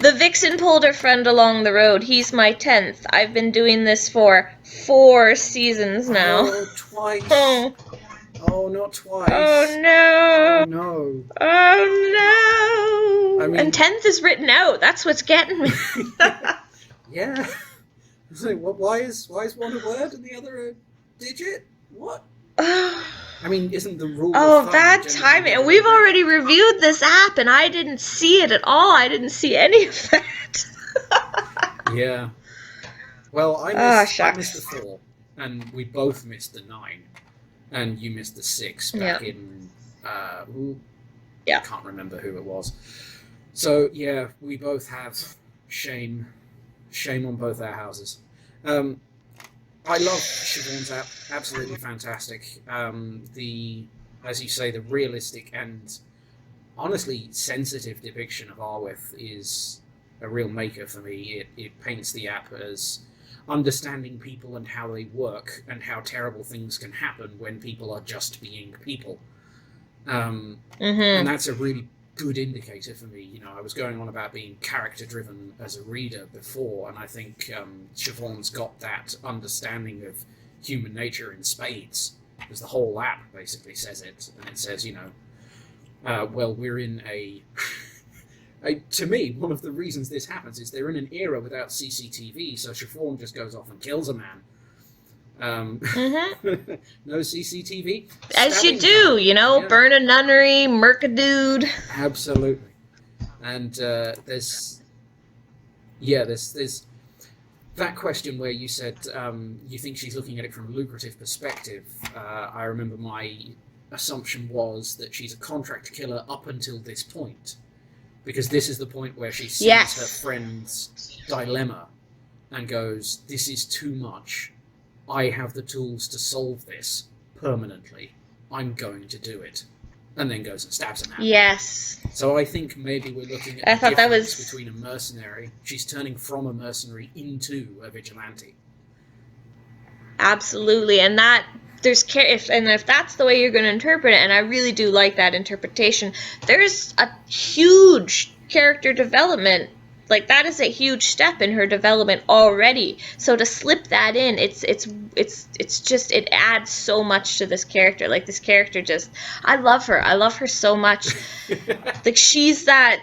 S1: The vixen pulled her friend along the road. He's my 10th. I've been doing this for 4 seasons now.
S2: Oh, twice. Oh, not twice.
S1: Oh, no.
S2: Oh, no.
S1: Oh, no.
S2: I mean...
S1: And 10th is written out. That's what's getting me.
S2: Yeah. So, why is one a word and the other a digit? What? I mean, isn't the rule of thumb
S1: bad timing. And we've already reviewed this app, and I didn't see it at all. I didn't see any of that.
S2: Yeah. Well, I missed the 4, and we both missed the 9, and you missed the 6 back in... I can't remember who it was. So, yeah, we both have shame. Shame on both our houses. I love Siobhan's app. Absolutely fantastic. As you say, the realistic and honestly sensitive depiction of Arwith is a real maker for me. It paints the app as understanding people and how they work and how terrible things can happen when people are just being people. And that's a really good indicator for me. You know, I was going on about being character-driven as a reader before, and I think Siobhan's got that understanding of human nature in spades, because the whole app basically says it, and it says, you know, well, we're in to me, one of the reasons this happens is they're in an era without CCTV, so Siobhan just goes off and kills a man. No CCTV.
S1: As you do, you know, burn a nunnery, murk a dude.
S2: Absolutely. And there's that question where you said you think she's looking at it from a lucrative perspective. I remember my assumption was that she's a contract killer up until this point, because this is the point where she sees her friend's dilemma and goes, "This is too much. I have the tools to solve this permanently. I'm going to do it. And then goes and stabs a man.
S1: Yes.
S2: So I think maybe we're looking at
S1: I
S2: the
S1: thought that
S2: difference
S1: was...
S2: between a mercenary. She's turning from a mercenary into a vigilante.
S1: Absolutely, and that if that's the way you're going to interpret it, and I really do like that interpretation, there's a huge character development. Like, that is a huge step in her development already. So to slip that in, it's just, it adds so much to this character. Like, this character just, I love her. I love her so much. Like, she's the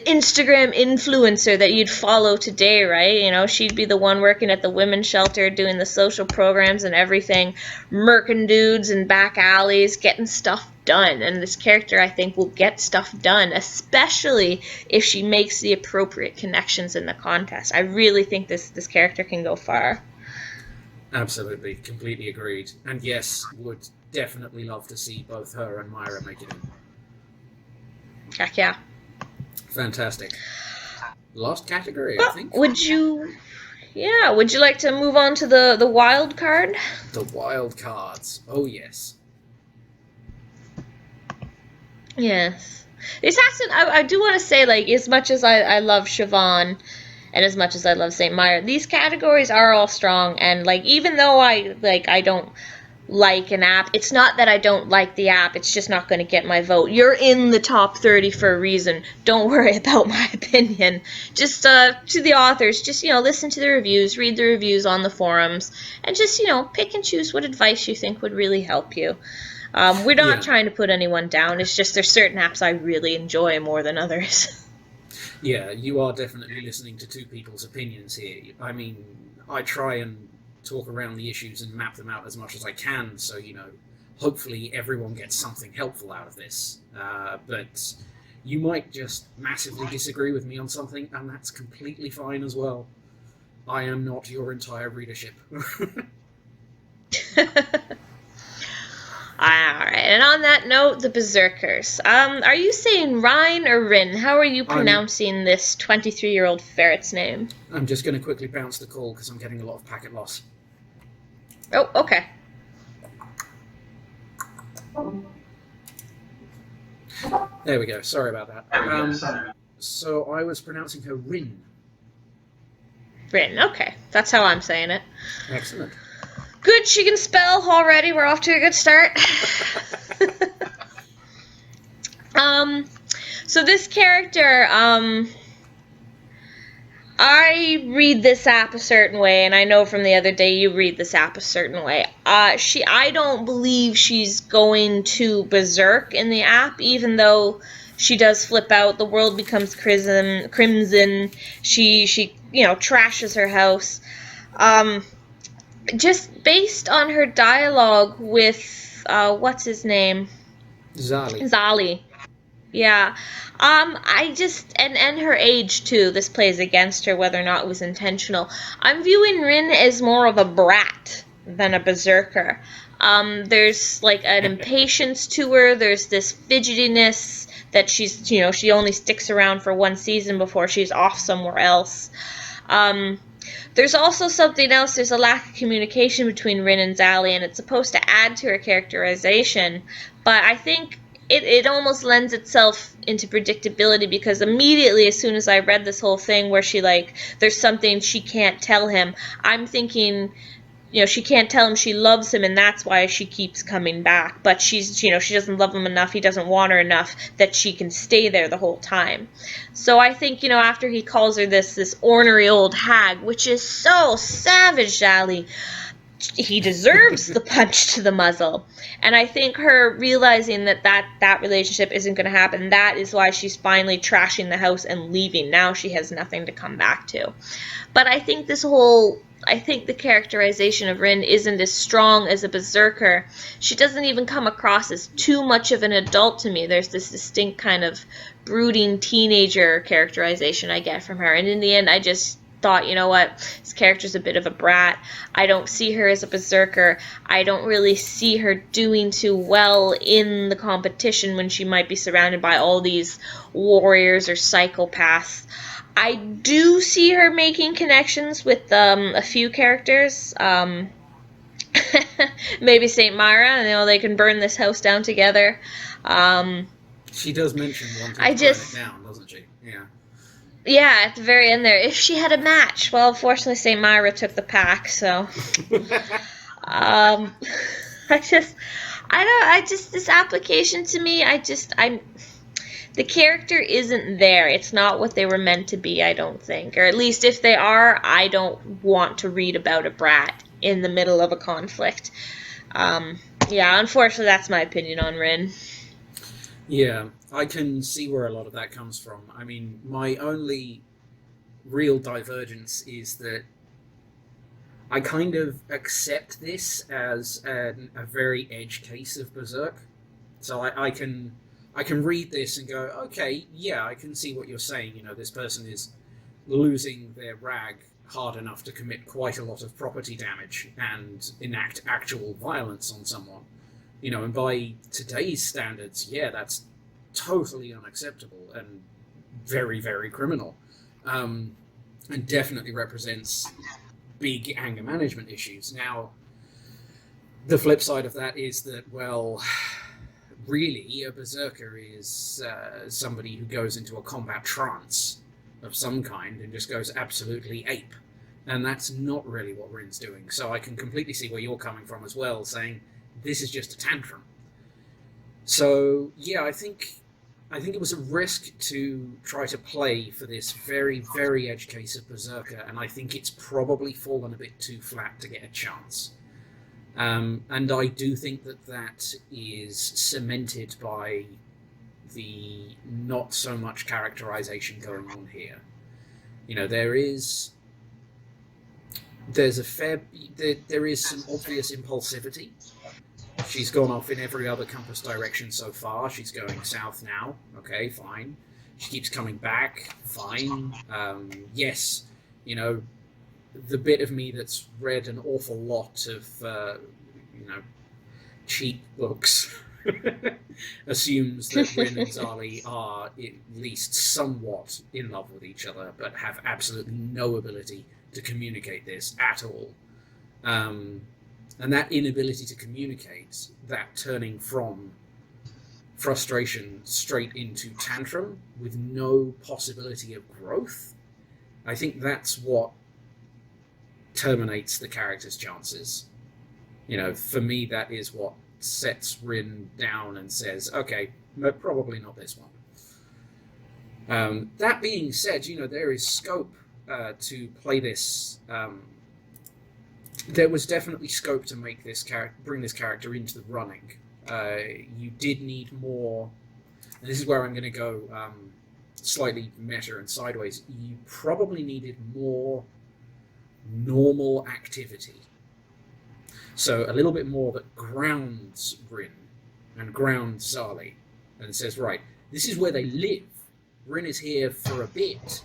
S1: Instagram influencer that you'd follow today, right? You know, she'd be the one working at the women's shelter, doing the social programs and everything, murking dudes in back alleys, getting stuff done. And this character, I think, will get stuff done, especially if she makes the appropriate connections in the contest. I really think this character can go far.
S2: Absolutely, completely agreed. And yes, would definitely love to see both her and Myra make it in.
S1: Heck yeah.
S2: Fantastic. Last category, I think.
S1: Would you like to move on to the wild card?
S2: The wild cards. Oh, yes.
S1: Yes. This hasn't, I do want to say, like, as much as I love Siobhan and as much as I love St. Myra, these categories are all strong, and, like, even though I don't like an app, it's not that I don't like the app, it's just not going to get my vote. You're in the top 30 for a reason. Don't worry about my opinion. Just to the authors, just, listen to the reviews, read the reviews on the forums, and just, pick and choose what advice you think would really help you. We're not trying to put anyone down, it's just there's certain apps I really enjoy more than others.
S2: Yeah, you are definitely listening to two people's opinions here. I mean, I try and talk around the issues and map them out as much as I can, so, hopefully everyone gets something helpful out of this. But you might just massively disagree with me on something, and that's completely fine as well. I am not your entire readership.
S1: Alright, and on that note, the Berserkers. Are you saying Rhine or Rin? How are you pronouncing this 23-year-old ferret's name?
S2: I'm just going to quickly bounce the call because I'm getting a lot of packet loss.
S1: Oh, okay.
S2: There we go. Sorry about that. So I was pronouncing her Rin.
S1: Rin, okay. That's how I'm saying it.
S2: Excellent.
S1: Good, she can spell already. We're off to a good start. So this character, I read this app a certain way, and I know from the other day you read this app a certain way. I don't believe she's going to berserk in the app, even though she does flip out. The world becomes crimson. She trashes her house. Just based on her dialogue with, what's his name? Zali. Yeah. I just, and her age too, this plays against her, whether or not it was intentional. I'm viewing Rin as more of a brat than a berserker. There's, like, an impatience to her, there's this fidgetiness that she's, she only sticks around for one season before she's off somewhere else. There's also something else. There's a lack of communication between Rin and Zali, and it's supposed to add to her characterization, but I think it almost lends itself into predictability, because immediately as soon as I read this whole thing where she, like, there's something she can't tell him, I'm thinking, she can't tell him she loves him, and that's why she keeps coming back, but she's, she doesn't love him enough, he doesn't want her enough that she can stay there the whole time. So I think, after he calls her this ornery old hag, which is so savage, Zali, he deserves the punch to the muzzle. And I think her realizing that relationship isn't going to happen, that is why she's finally trashing the house and leaving. Now she has nothing to come back to. But I think the characterization of Rin isn't as strong as a berserker. She doesn't even come across as too much of an adult to me. There's this distinct kind of brooding teenager characterization I get from her. And in the end, I just thought, you know what, this character's a bit of a brat. I don't see her as a berserker. I don't really see her doing too well in the competition when she might be surrounded by all these warriors or psychopaths. I do see her making connections with a few characters. Maybe Saint Myra, and they can burn this house down together.
S2: She does mention wanting
S1: I
S2: to burn
S1: just
S2: it down, doesn't she? Yeah.
S1: Yeah, at the very end there. If she had a match, well, unfortunately, Saint Myra took the pack, so um, I just, this application to me, the character isn't there. It's not what they were meant to be, I don't think. Or at least if they are, I don't want to read about a brat in the middle of a conflict. Yeah, unfortunately, that's my opinion on Rin.
S2: Yeah, I can see where a lot of that comes from. I mean, my only real divergence is that I kind of accept this as a very edge case of Berserk. So I can read this and go, okay, yeah, I can see what you're saying. You know, this person is losing their rag hard enough to commit quite a lot of property damage and enact actual violence on someone. You know, and by today's standards, yeah, that's totally unacceptable and very, very criminal. And definitely represents big anger management issues. Now, the flip side of that is that, well, really, a berserker is somebody who goes into a combat trance of some kind and just goes absolutely ape. And that's not really what Rin's doing. So I can completely see where you're coming from as well, saying this is just a tantrum. So, yeah, I think it was a risk to try to play for this very, very edge case of Berserker, and I think it's probably fallen a bit too flat to get a chance. And I do think that is cemented by the not so much characterization going on here. You know, there is some obvious impulsivity. She's gone off in every other compass direction so far. She's going south now. Okay, fine. She keeps coming back. Fine. Yes, you know, the bit of me that's read an awful lot of, cheap books assumes that Rin and Zali are at least somewhat in love with each other, but have absolutely no ability to communicate this at all. And that inability to communicate, that turning from frustration straight into tantrum with no possibility of growth, I think that's what terminates the character's chances. You know, for me, that is what sets Rin down and says, okay, probably not this one. That being said, you know, there is scope to play this. There was definitely scope to make this bring this character into the running. You did need more, and this is where I'm going to go slightly meta and sideways. You probably needed more normal activity. So a little bit more that grounds Rin and grounds Zali and says, right, this is where they live. Rin is here for a bit.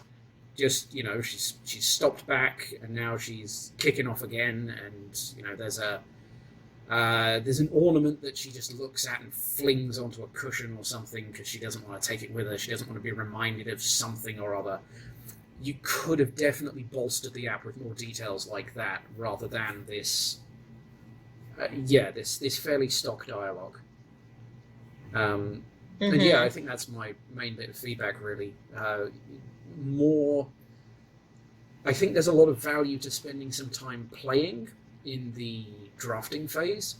S2: Just, you know, she's stopped back and now she's kicking off again, and, you know, there's an ornament that she just looks at and flings onto a cushion or something because she doesn't want to take it with her. She doesn't want to be reminded of something or other. You could have definitely bolstered the app with more details like that rather than this, this fairly stock dialogue. And yeah, I think that's my main bit of feedback, really. I think there's a lot of value to spending some time playing in the drafting phase,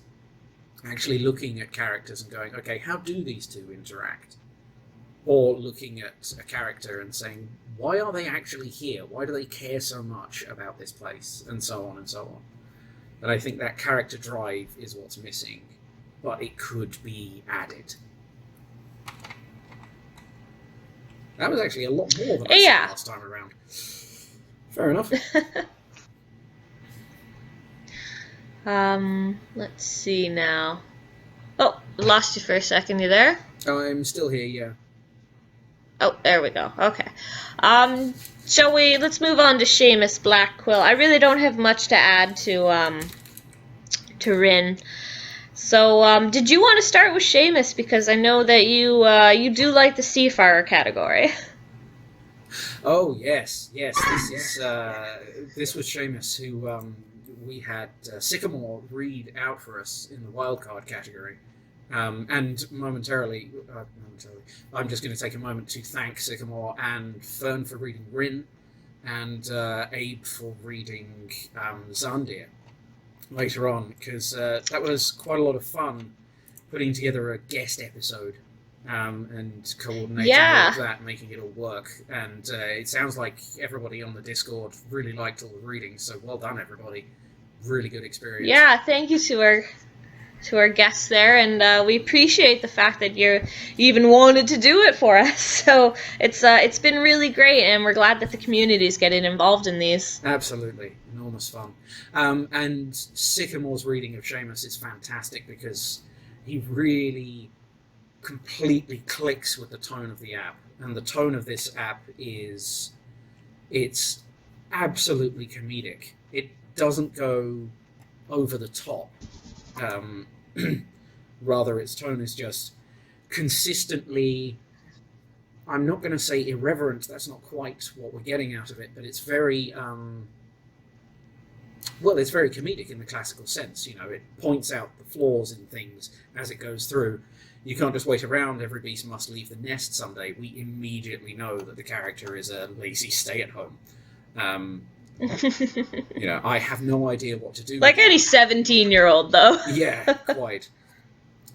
S2: actually looking at characters and going, okay, how do these two interact? Or looking at a character and saying, why are they actually here? Why do they care so much about this place? And so on and so on. And I think that character drive is what's missing, but it could be added. That was actually a lot more than I said last time around. Fair enough.
S1: Let's see now. Oh, lost you for a second. You there?
S2: I'm still here, yeah.
S1: Oh, there we go. Okay. Let's move on to Seamus Blackquill. I really don't have much to add to Rin. So, did you want to start with Seamus? Because I know that you do like the Seafarer category.
S2: Oh yes, yes. This was Seamus who we had Sycamore read out for us in the Wildcard category, and momentarily, I'm just going to take a moment to thank Sycamore and Fern for reading Rin, and Abe for reading Zandir later on, because that was quite a lot of fun putting together a guest episode. And coordinating all of that, making it all work. And it sounds like everybody on the Discord really liked all the readings, so well done, everybody. Really good experience.
S1: Yeah, thank you to our guests there, and we appreciate the fact that you even wanted to do it for us. So it's been really great, and we're glad that the community is getting involved in these.
S2: Absolutely, enormous fun. And Sycamore's reading of Seamus is fantastic because he really completely clicks with the tone of the app, and the tone of this app it's absolutely comedic. It doesn't go over the top. Rather, its tone is just consistently, I'm not going to say irreverent, that's not quite what we're getting out of it, but it's very it's very comedic in the classical sense. You know, it points out the flaws in things as it goes through. You can't just wait around, every beast must leave the nest someday. We immediately know that the character is a lazy stay-at-home. You know, I have no idea what to do.
S1: Like any 17-year-old, though.
S2: Yeah, quite.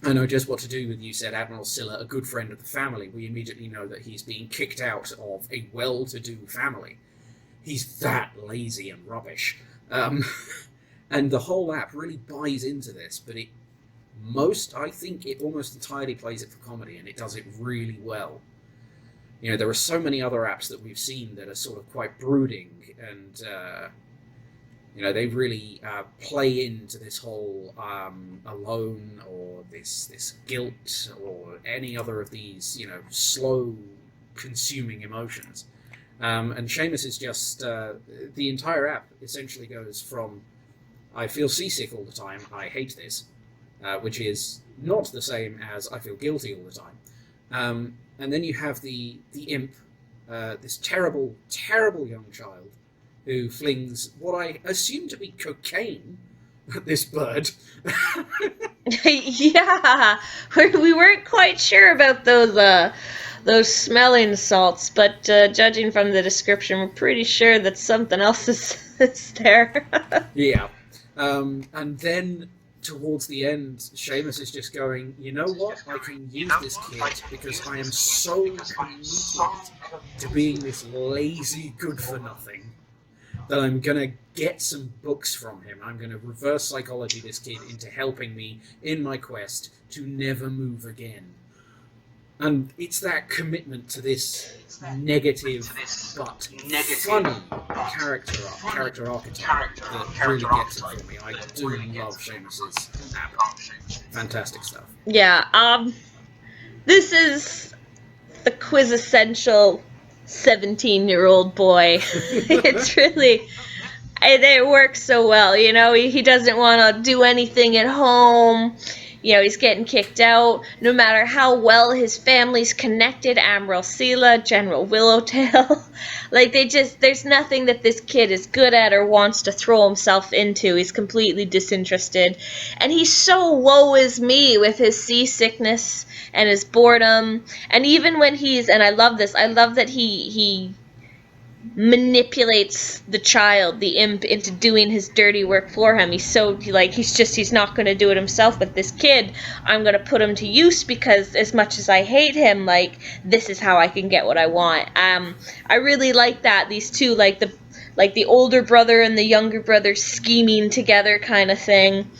S2: I know just what to do with you, said Admiral Scylla, a good friend of the family. We immediately know that he's being kicked out of a well-to-do family. He's that lazy and rubbish. And the whole app really buys into this, but I think it almost entirely plays it for comedy, and it does it really well. You know, there are so many other apps that we've seen that are sort of quite brooding, and you know, they really play into this whole alone, or this guilt, or any other of these, you know, slow consuming emotions. And Seamus is just the entire app essentially goes from I feel seasick all the time, I hate this, which is not the same as I feel guilty all the time. And then you have the imp, this terrible, terrible young child who flings what I assume to be cocaine at this bird.
S1: Yeah, we weren't quite sure about those smelling salts, but judging from the description, we're pretty sure that something else is there.
S2: Yeah. And then towards the end, Seamus is just going, you know what, I can use this kid because I am so committed to being this lazy good-for-nothing that I'm going to get some books from him. I'm going to reverse psychology this kid into helping me in my quest to never move again. And it's that commitment to this negative but funny character archetype that really gets it for me. I do love Seamus's app. Fantastic stuff.
S1: Yeah, this is the quintessential 17-year-old boy. It's really, it works so well. You know, he doesn't want to do anything at home. You know, he's getting kicked out. No matter how well his family's connected, Admiral Scylla, General Willowtail, like there's nothing that this kid is good at or wants to throw himself into. He's completely disinterested. And he's so woe is me with his seasickness and his boredom. And even when and I love this, I love that he manipulates the child, the imp, into doing his dirty work for him. He's not going to do it himself, but this kid, I'm going to put him to use because as much as I hate him, like, this is how I can get what I want. I really like that, these two, like the older brother and the younger brother scheming together kind of thing.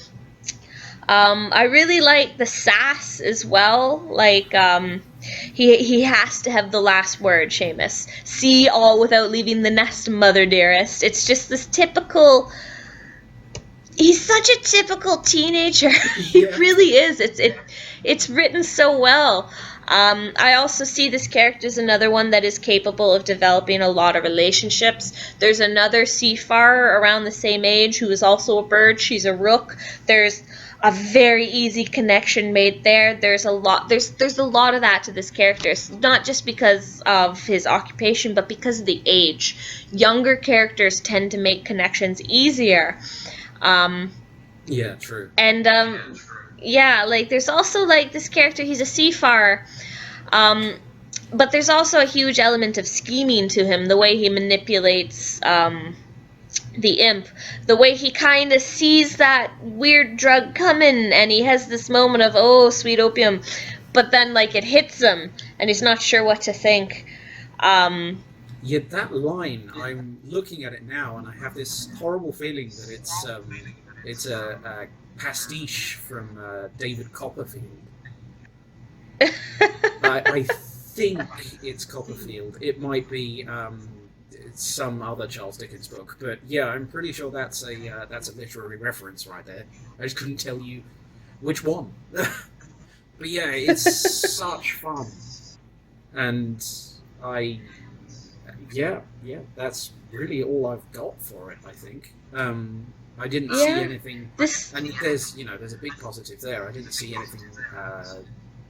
S1: I really like the sass as well, like, he has to have the last word, Seamus. See all without leaving the nest, mother dearest. It's just this typical... He's such a typical teenager. He really is. It's written so well. I also see this character as another one that is capable of developing a lot of relationships. There's another seafarer around the same age who is also a bird. She's a rook. There's a very easy connection made there. There's a lot of that to this character. It's not just because of his occupation, but because of the age. Younger characters tend to make connections easier.
S2: Yeah, true.
S1: And yeah, like there's also like this character, he's a seafarer. But there's also a huge element of scheming to him, the way he manipulates the imp, the way he kind of sees that weird drug coming, and he has this moment of, oh, sweet opium, but then like it hits him, and he's not sure what to think.
S2: Yeah, that line, I'm looking at it now, and I have this horrible feeling that it's a pastiche from David Copperfield. I think it's Copperfield. It might be some other Charles Dickens book, but yeah, I'm pretty sure that's a literary reference right there. I just couldn't tell you which one. But yeah, it's such fun, and yeah, that's really all I've got for it, I think. I didn't see anything, and there's a big positive there. I didn't see anything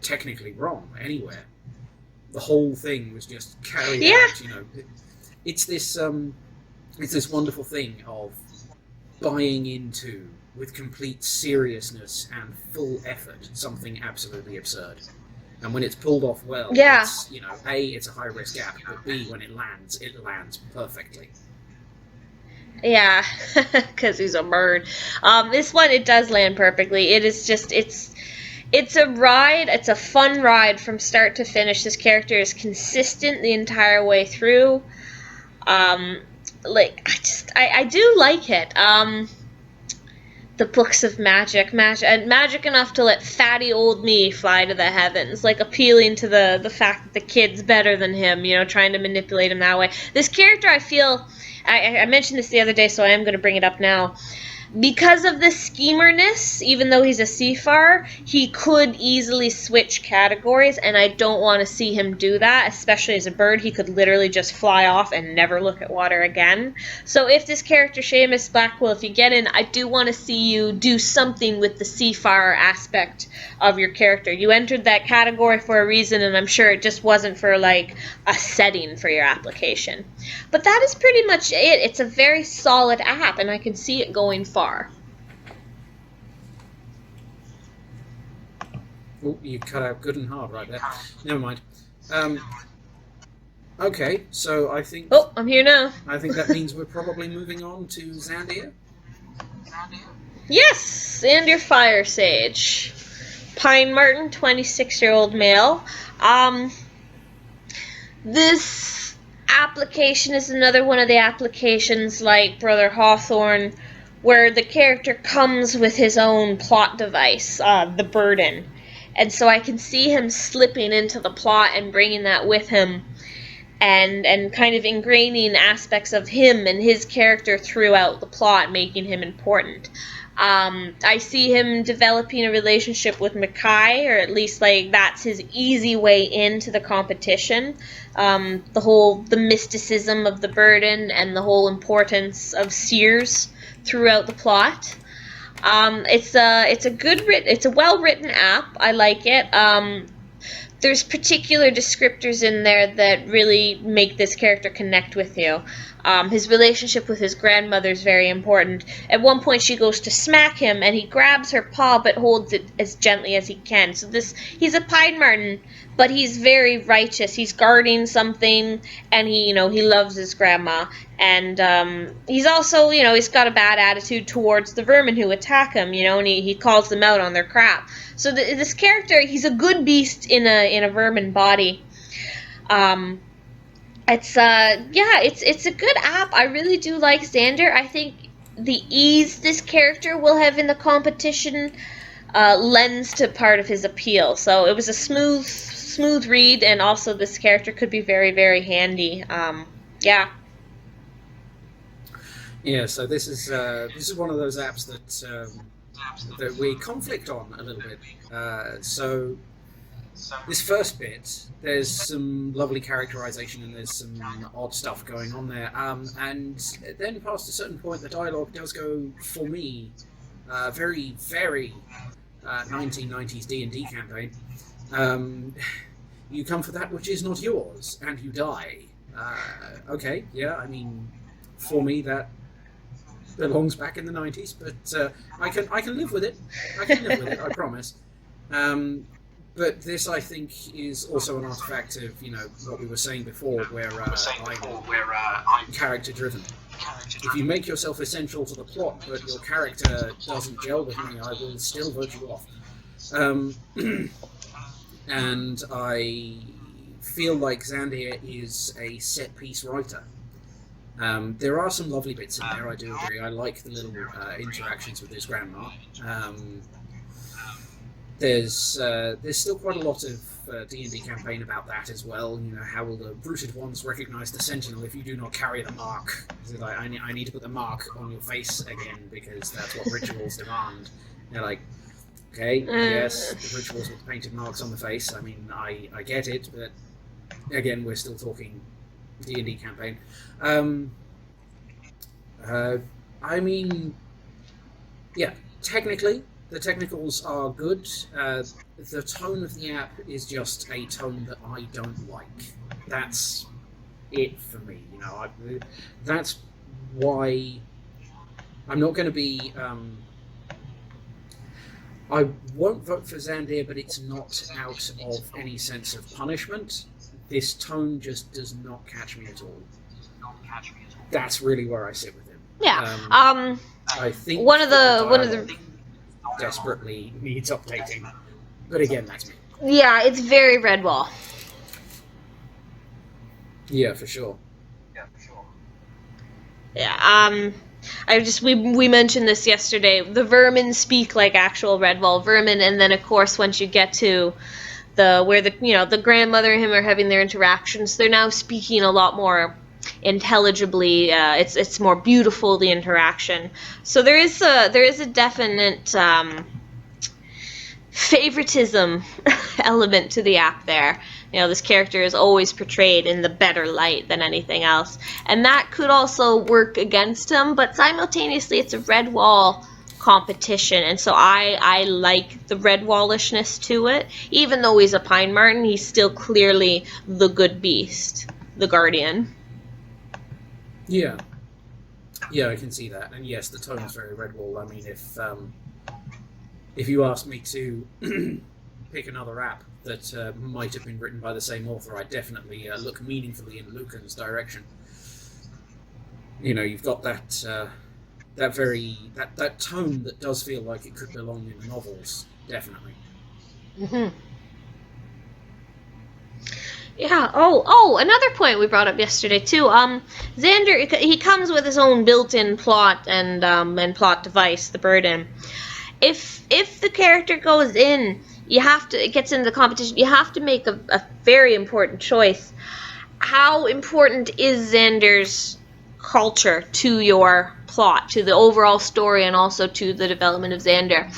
S2: technically wrong anywhere. The whole thing was just carried out. It's this wonderful thing of buying into, with complete seriousness and full effort, something absolutely absurd. And when it's pulled off well, it's, A, it's a high-risk gap, but B, when it lands perfectly.
S1: Yeah, because he's a bird. This one, it does land perfectly. It is just, it's a ride. It's a fun ride from start to finish. This character is consistent the entire way through. I do like it. The books of magic enough to let fatty old me fly to the heavens, like appealing to the fact that the kid's better than him, trying to manipulate him that way. This character, I feel, I mentioned this the other day, so I am going to bring it up now. Because of the schemerness, even though he's a seafarer, he could easily switch categories, and I don't want to see him do that, especially as a bird. He could literally just fly off and never look at water again. So if this character, Seamus Blackwell, if you get in, I do want to see you do something with the seafarer aspect of your character. You entered that category for a reason, and I'm sure it just wasn't for, like, a setting for your application. But that is pretty much it. It's a very solid app, and I can see it going far.
S2: Oh, you cut out good and hard right there. Never mind. Okay, so I think...
S1: Oh, I'm here now.
S2: I think that means we're probably moving on to Xandir.
S1: Yes, Xandir Fire Sage. Pine Marten, 26-year-old male. This application is another one of the applications like Brother Hawthorne, where the character comes with his own plot device, the burden. And so I can see him slipping into the plot and bringing that with him, and kind of ingraining aspects of him and his character throughout the plot, making him important. I see him developing a relationship with Mackay, or at least like that's his easy way into the competition. The mysticism of the burden and the whole importance of seers throughout the plot. It's a well-written app. I like it. There's particular descriptors in there that really make this character connect with you. His relationship with his grandmother is very important. At one point she goes to smack him and he grabs her paw but holds it as gently as he can. So he's a Pine Marten, but he's very righteous. He's guarding something, and he loves his grandma. And he's also, he's got a bad attitude towards the vermin who attack him, and he calls them out on their crap. So this character, he's a good beast in a vermin body. It's a good app. I really do like Xandir. I think the ease this character will have in the competition lends to part of his appeal. So it was a smooth read, and also this character could be very, very handy. Yeah.
S2: Yeah, so this is one of those apps that we conflict on a little bit. So this first bit, there's some lovely characterization and there's some odd stuff going on there. And then past a certain point, the dialogue does go, for me, very, very 1990s D&D campaign. You come for that which is not yours, and you die. Okay, yeah, I mean, for me that belongs back in the 90s, but I can live with it. I can live with it, I promise. But this, I think, is also an artifact of, what we were saying before, where I'm character-driven. If you make yourself essential to the plot, but your character doesn't gel with me, I will still vote you off. And I feel like Xandir is a set-piece writer. There are some lovely bits in there, I do agree. I like the little interactions with his grandma. There's still quite a lot of D&D campaign about that as well. How will the rooted ones recognize the sentinel if you do not carry the mark? Like, I need to put the mark on your face again because that's what rituals demand. They're like, okay, yes, the rituals with painted marks on the face. I mean, I get it, but again, we're still talking D&D campaign. I mean, yeah, technically, the technicals are good. The tone of the app is just a tone that I don't like. That's it for me. That's why I'm not going to be. I won't vote for Xandir, but it's not out of any sense of punishment. This tone just does not catch me at all. That's really where I sit with him.
S1: Yeah.
S2: I think
S1: one of the
S2: desperately needs updating, but again, that's me.
S1: Yeah, it's very Redwall.
S2: Yeah, for sure.
S1: Yeah. We mentioned this yesterday. The vermin speak like actual Redwall vermin, and then of course once you get to where the grandmother and him are having their interactions, they're now speaking a lot more intelligibly. It's more beautiful, the interaction. So there is a definite favoritism element to the app there. This character is always portrayed in the better light than anything else, and that could also work against him, but simultaneously it's a Redwall competition, and so I like the Redwallishness to it. Even though he's a Pine Marten, he's still clearly the good beast, the guardian.
S2: Yeah, I can see that, and yes, the tone is very Redwall. I mean, if you asked me to pick another app that might have been written by the same author, I'd definitely look meaningfully in Lucan's direction. You've got that tone that does feel like it could belong in the novels, definitely.
S1: Mm-hmm. Yeah. Oh, another point we brought up yesterday too. Xandir, he comes with his own built-in plot and plot device, the burden. If the character goes in, it gets into the competition, you have to make a very important choice. How important is Xandir's culture to your plot, to the overall story, and also to the development of Xandir?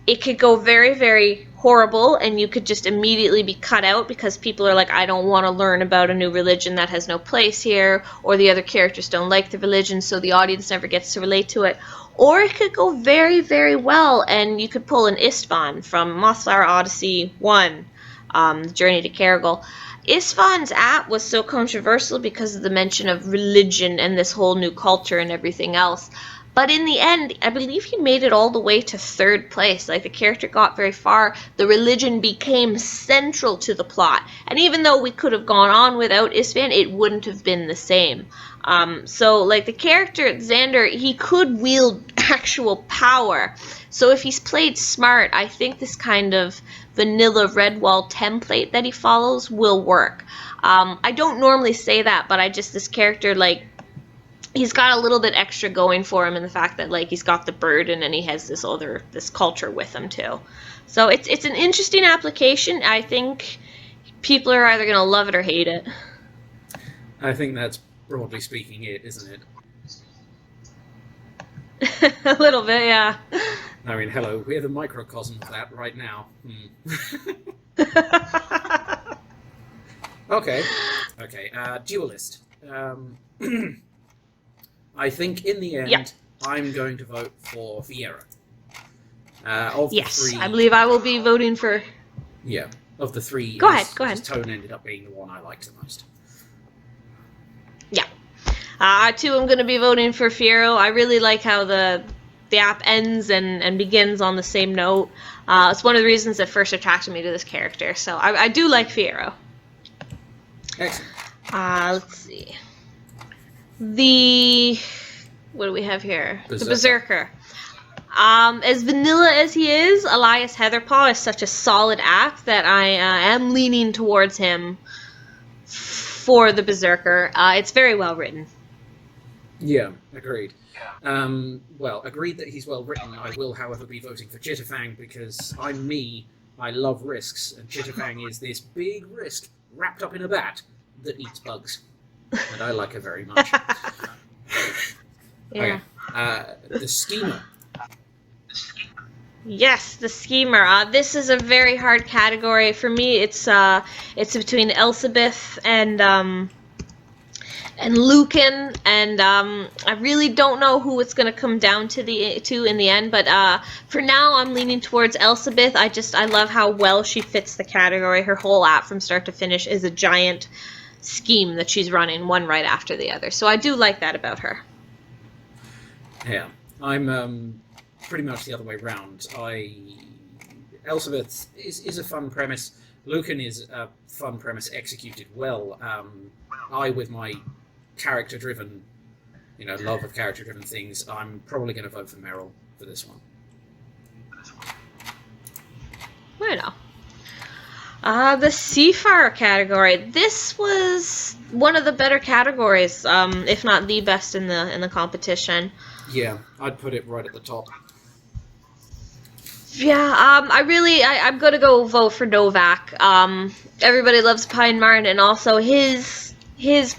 S1: It could go very, very horrible, and you could just immediately be cut out because people are like, I don't want to learn about a new religion that has no place here, or the other characters don't like the religion, so the audience never gets to relate to it. Or it could go very, very well, and you could pull an Istvan from Mossflower Odyssey 1, Journey to Caragol. Istvan's app was so controversial because of the mention of religion and this whole new culture and everything else. But in the end, I believe he made it all the way to 3rd place. Like, the character got very far. The religion became central to the plot. And even though we could have gone on without Istvan, it wouldn't have been the same. So, like, the character, Xandir, he could wield actual power. So if he's played smart, I think this kind of vanilla Redwall template that he follows will work. I don't normally say that, but this character, like, he's got a little bit extra going for him in the fact that, like, he's got the burden and he has this culture with him too. So it's an interesting application. I think people are either going to love it or hate it.
S2: I think that's broadly speaking it, isn't
S1: it? A little bit, yeah.
S2: I mean, hello, we're the microcosm of that right now. Okay. Duelist. I think in the end,
S1: Yep.
S2: I'm going to vote for Fiero. Of the
S1: Yes,
S2: three,
S1: I believe I will be voting for...
S2: yeah, of the three,
S1: Go ahead.
S2: his tone ended up being the one I liked the most.
S1: Yeah. Too, I'm going to be voting for Fiero. I really like how the app ends and begins on the same note. It's one of the reasons that first attracted me to this character. So I do like Fiero.
S2: Excellent.
S1: Let's see. What do we have here? The Berserker. As vanilla as he is, Elias Heatherpaw is such a solid app that I am leaning towards him for the Berserker. It's very well written.
S2: Yeah, agreed. Well, agreed that he's well written. I will, however, be voting for Chitterfang because I'm me. I love risks, and Chitterfang is this big risk wrapped up in a bat that eats bugs, and I like her very much.
S1: Yeah.
S2: Okay. The Schemer.
S1: Yes, the Schemer. This is a very hard category for me. It's between Elsabeth and Lucan, and I really don't know who it's gonna come down to in the end. But for now, I'm leaning towards Elsabeth. I love how well she fits the category. Her whole app from start to finish is a giant scheme that she's running, one right after the other. So I do like that about her.
S2: Yeah, I'm pretty much the other way round. Elsabeth is a fun premise. Lucan is a fun premise executed well. With my character-driven, love of character-driven things, I'm probably going to vote for Meryl for this one.
S1: Bueno. The Seafarer category. This was one of the better categories, if not the best in the competition.
S2: Yeah, I'd put it right at the top.
S1: Yeah, I'm gonna go vote for Novak. Everybody loves Pine Martin, and also his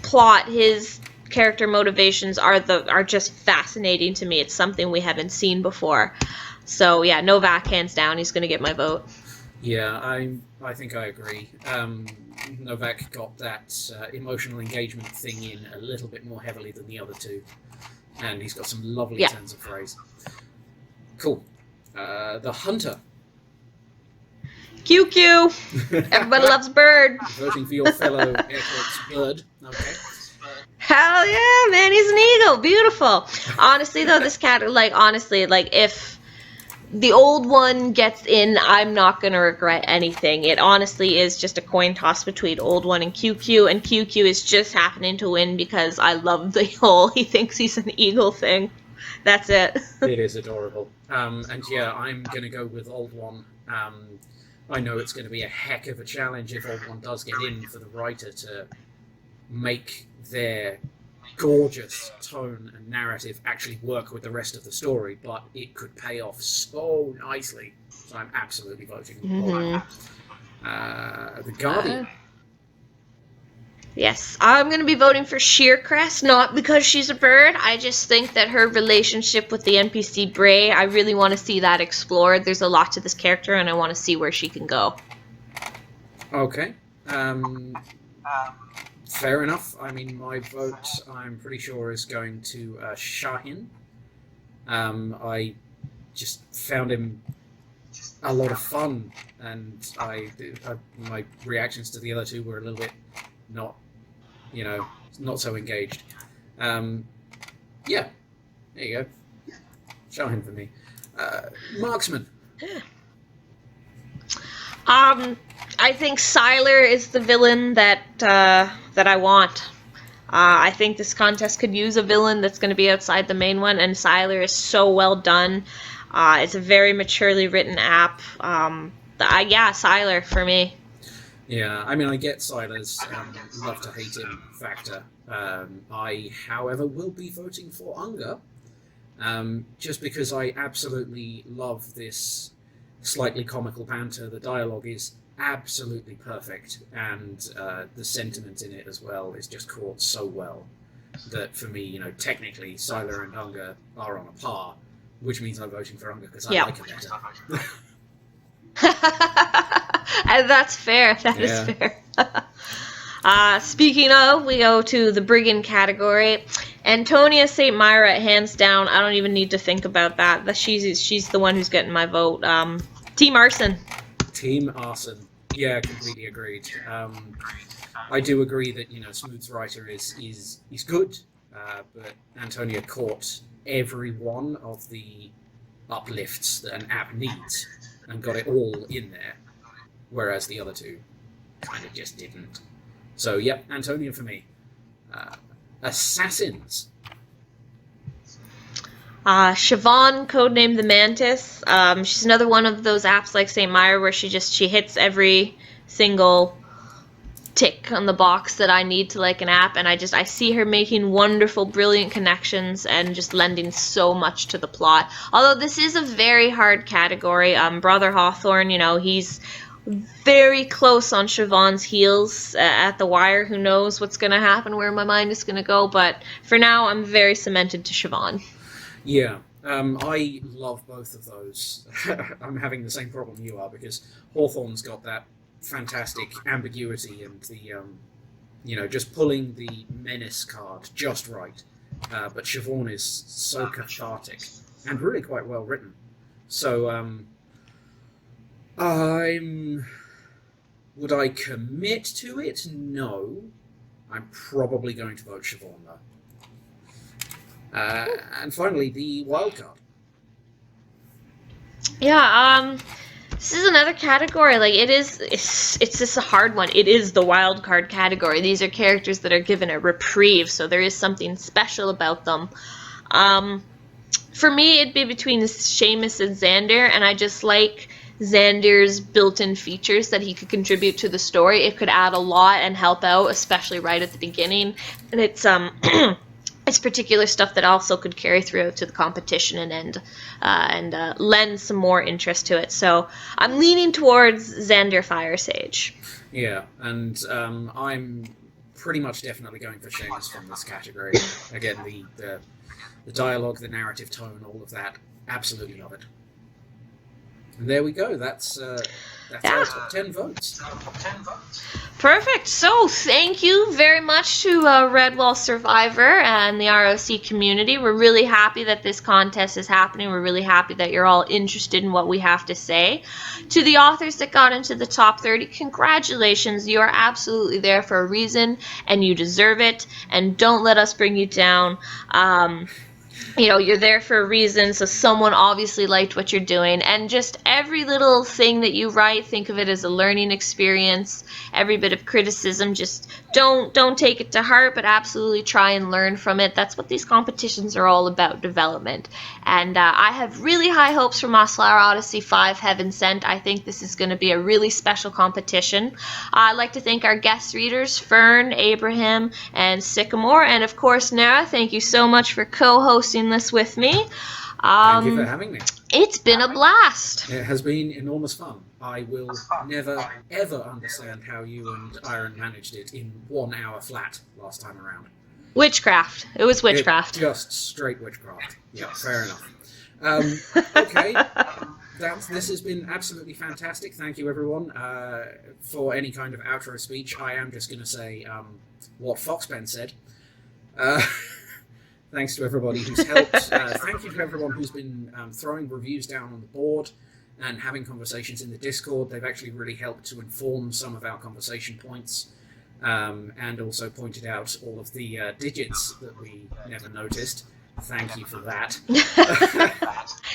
S1: plot, his character motivations are just fascinating to me. It's something we haven't seen before. So yeah, Novak hands down. He's gonna get my vote.
S2: Yeah, I think I agree. Novak got that emotional engagement thing in a little bit more heavily than the other two, and he's got some lovely turns of phrase. Cool. The Hunter.
S1: QQ. Everybody loves Bird.
S2: Voting for your fellow air quotes bird. Okay.
S1: Hell yeah, man, he's an eagle. Beautiful. Honestly, though, this cat, if the old one gets in, I'm not going to regret anything. It honestly is just a coin toss between old one and QQ is just happening to win because I love the whole he thinks he's an eagle thing. That's it.
S2: It is adorable. And yeah, I'm going to go with old one. I know it's going to be a heck of a challenge if old one does get in for the writer to make their gorgeous tone and narrative actually work with the rest of the story, but it could pay off so nicely. So I'm absolutely voting for the Guardian.
S1: Yes, I'm going to be voting for Shearcrest, not because she's a bird. I just think that her relationship with the NPC Bray, I really want to see that explored. There's a lot to this character, and I want to see where she can go.
S2: Okay. Fair enough. I mean, my vote, I'm pretty sure, is going to Shahin. I just found him a lot of fun, and my reactions to the other two were a little bit not so engaged. Yeah, there you go. Shahin for me. Marksman.
S1: I think Sylar is the villain that I want. I think this contest could use a villain that's going to be outside the main one, and Sylar is so well done. It's a very maturely written app. Sylar for me.
S2: Yeah, I mean, I get Sylar's love to hate him factor. I, however, will be voting for Unger, just because I absolutely love this slightly comical banter. The dialogue is absolutely perfect, and the sentiment in it as well is just caught so well that for me, technically Sylar and Unger are on a par, which means I'm voting for Unger because I like it better.
S1: And that's fair. That is
S2: Yeah.
S1: fair. Speaking of, we go to the Brigand category. Antonia St. Myra, hands down. I don't even need to think about that. She's the one who's getting my vote. Team Arson.
S2: Team Arson. Yeah, completely agreed. I do agree that Smooth's writer is good, but Antonia caught every one of the uplifts that an app needs and got it all in there, whereas the other two kind of just didn't. So, yep, Antonia for me. Assassins.
S1: Siobhan, codenamed the Mantis. She's another one of those apps like St. Myra where she hits every single tick on the box that I need to like an app, and I see her making wonderful, brilliant connections and just lending so much to the plot. Although this is a very hard category. Brother Hawthorne, he's very close on Siobhan's heels at the wire. Who knows what's going to happen, where my mind is going to go, but for now I'm very cemented to Siobhan.
S2: Yeah, I love both of those. I'm having the same problem you are, because Hawthorne's got that fantastic ambiguity and the, just pulling the menace card just right. But Siobhan is so cathartic and really quite well written. So, would I commit to it? No. I'm probably going to vote Siobhan, though. And finally, the Wildcard.
S1: Yeah, this is another category. Like, it's just a hard one. It is the Wildcard category. These are characters that are given a reprieve, so there is something special about them. For me, it'd be between Seamus and Xander, and I just like Xander's built-in features that he could contribute to the story. It could add a lot and help out, especially right at the beginning. And it's it's particular stuff that also could carry through to the competition and lend some more interest to it. So I'm leaning towards Xander Firesage.
S2: Yeah, and I'm pretty much definitely going for Seamus from this category. Again, the dialogue, the narrative tone, all of that, absolutely love it. And there we go. That's our top 10 votes.
S1: Perfect. So thank you very much to Redwall Survivor and the ROC community. We're really happy that this contest is happening. We're really happy that you're all interested in what we have to say. To the authors that got into the top 30, congratulations. You are absolutely there for a reason, and you deserve it. And don't let us bring you down. You're there for a reason, so someone obviously liked what you're doing. And just every little thing that you write, think of it as a learning experience. Every bit of criticism, just don't take it to heart, but absolutely try and learn from it. That's what these competitions are all about, development. And I have really high hopes for Mossflower Odyssey 5 Heaven Sent. I think this is going to be a really special competition. I'd like to thank our guest readers, Fern, Abraham, and Sycamore. And of course, Nara, thank you so much for co-hosting this with me.
S2: Thank you for having me.
S1: It's been a blast.
S2: It has been enormous fun. I will never, ever understand how you and Iron managed it in 1 hour flat last time around.
S1: Witchcraft. It was witchcraft.
S2: Just straight witchcraft. Yeah, fair enough. Okay. This has been absolutely fantastic. Thank you, everyone. For any kind of outro speech, I am just going to say what Foxpen said. Thanks to everybody who's helped. Thank you to everyone who's been throwing reviews down on the board and having conversations in the Discord. They've actually really helped to inform some of our conversation points, and also pointed out all of the digits that we never noticed. Thank you for that.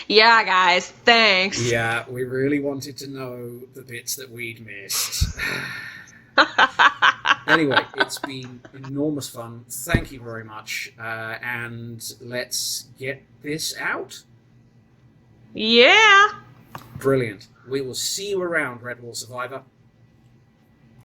S1: Yeah, guys, thanks.
S2: Yeah, we really wanted to know the bits that we'd missed. Anyway, it's been enormous fun. Thank you very much. And let's get this out.
S1: Yeah.
S2: Brilliant. We will see you around, Redwall Survivor.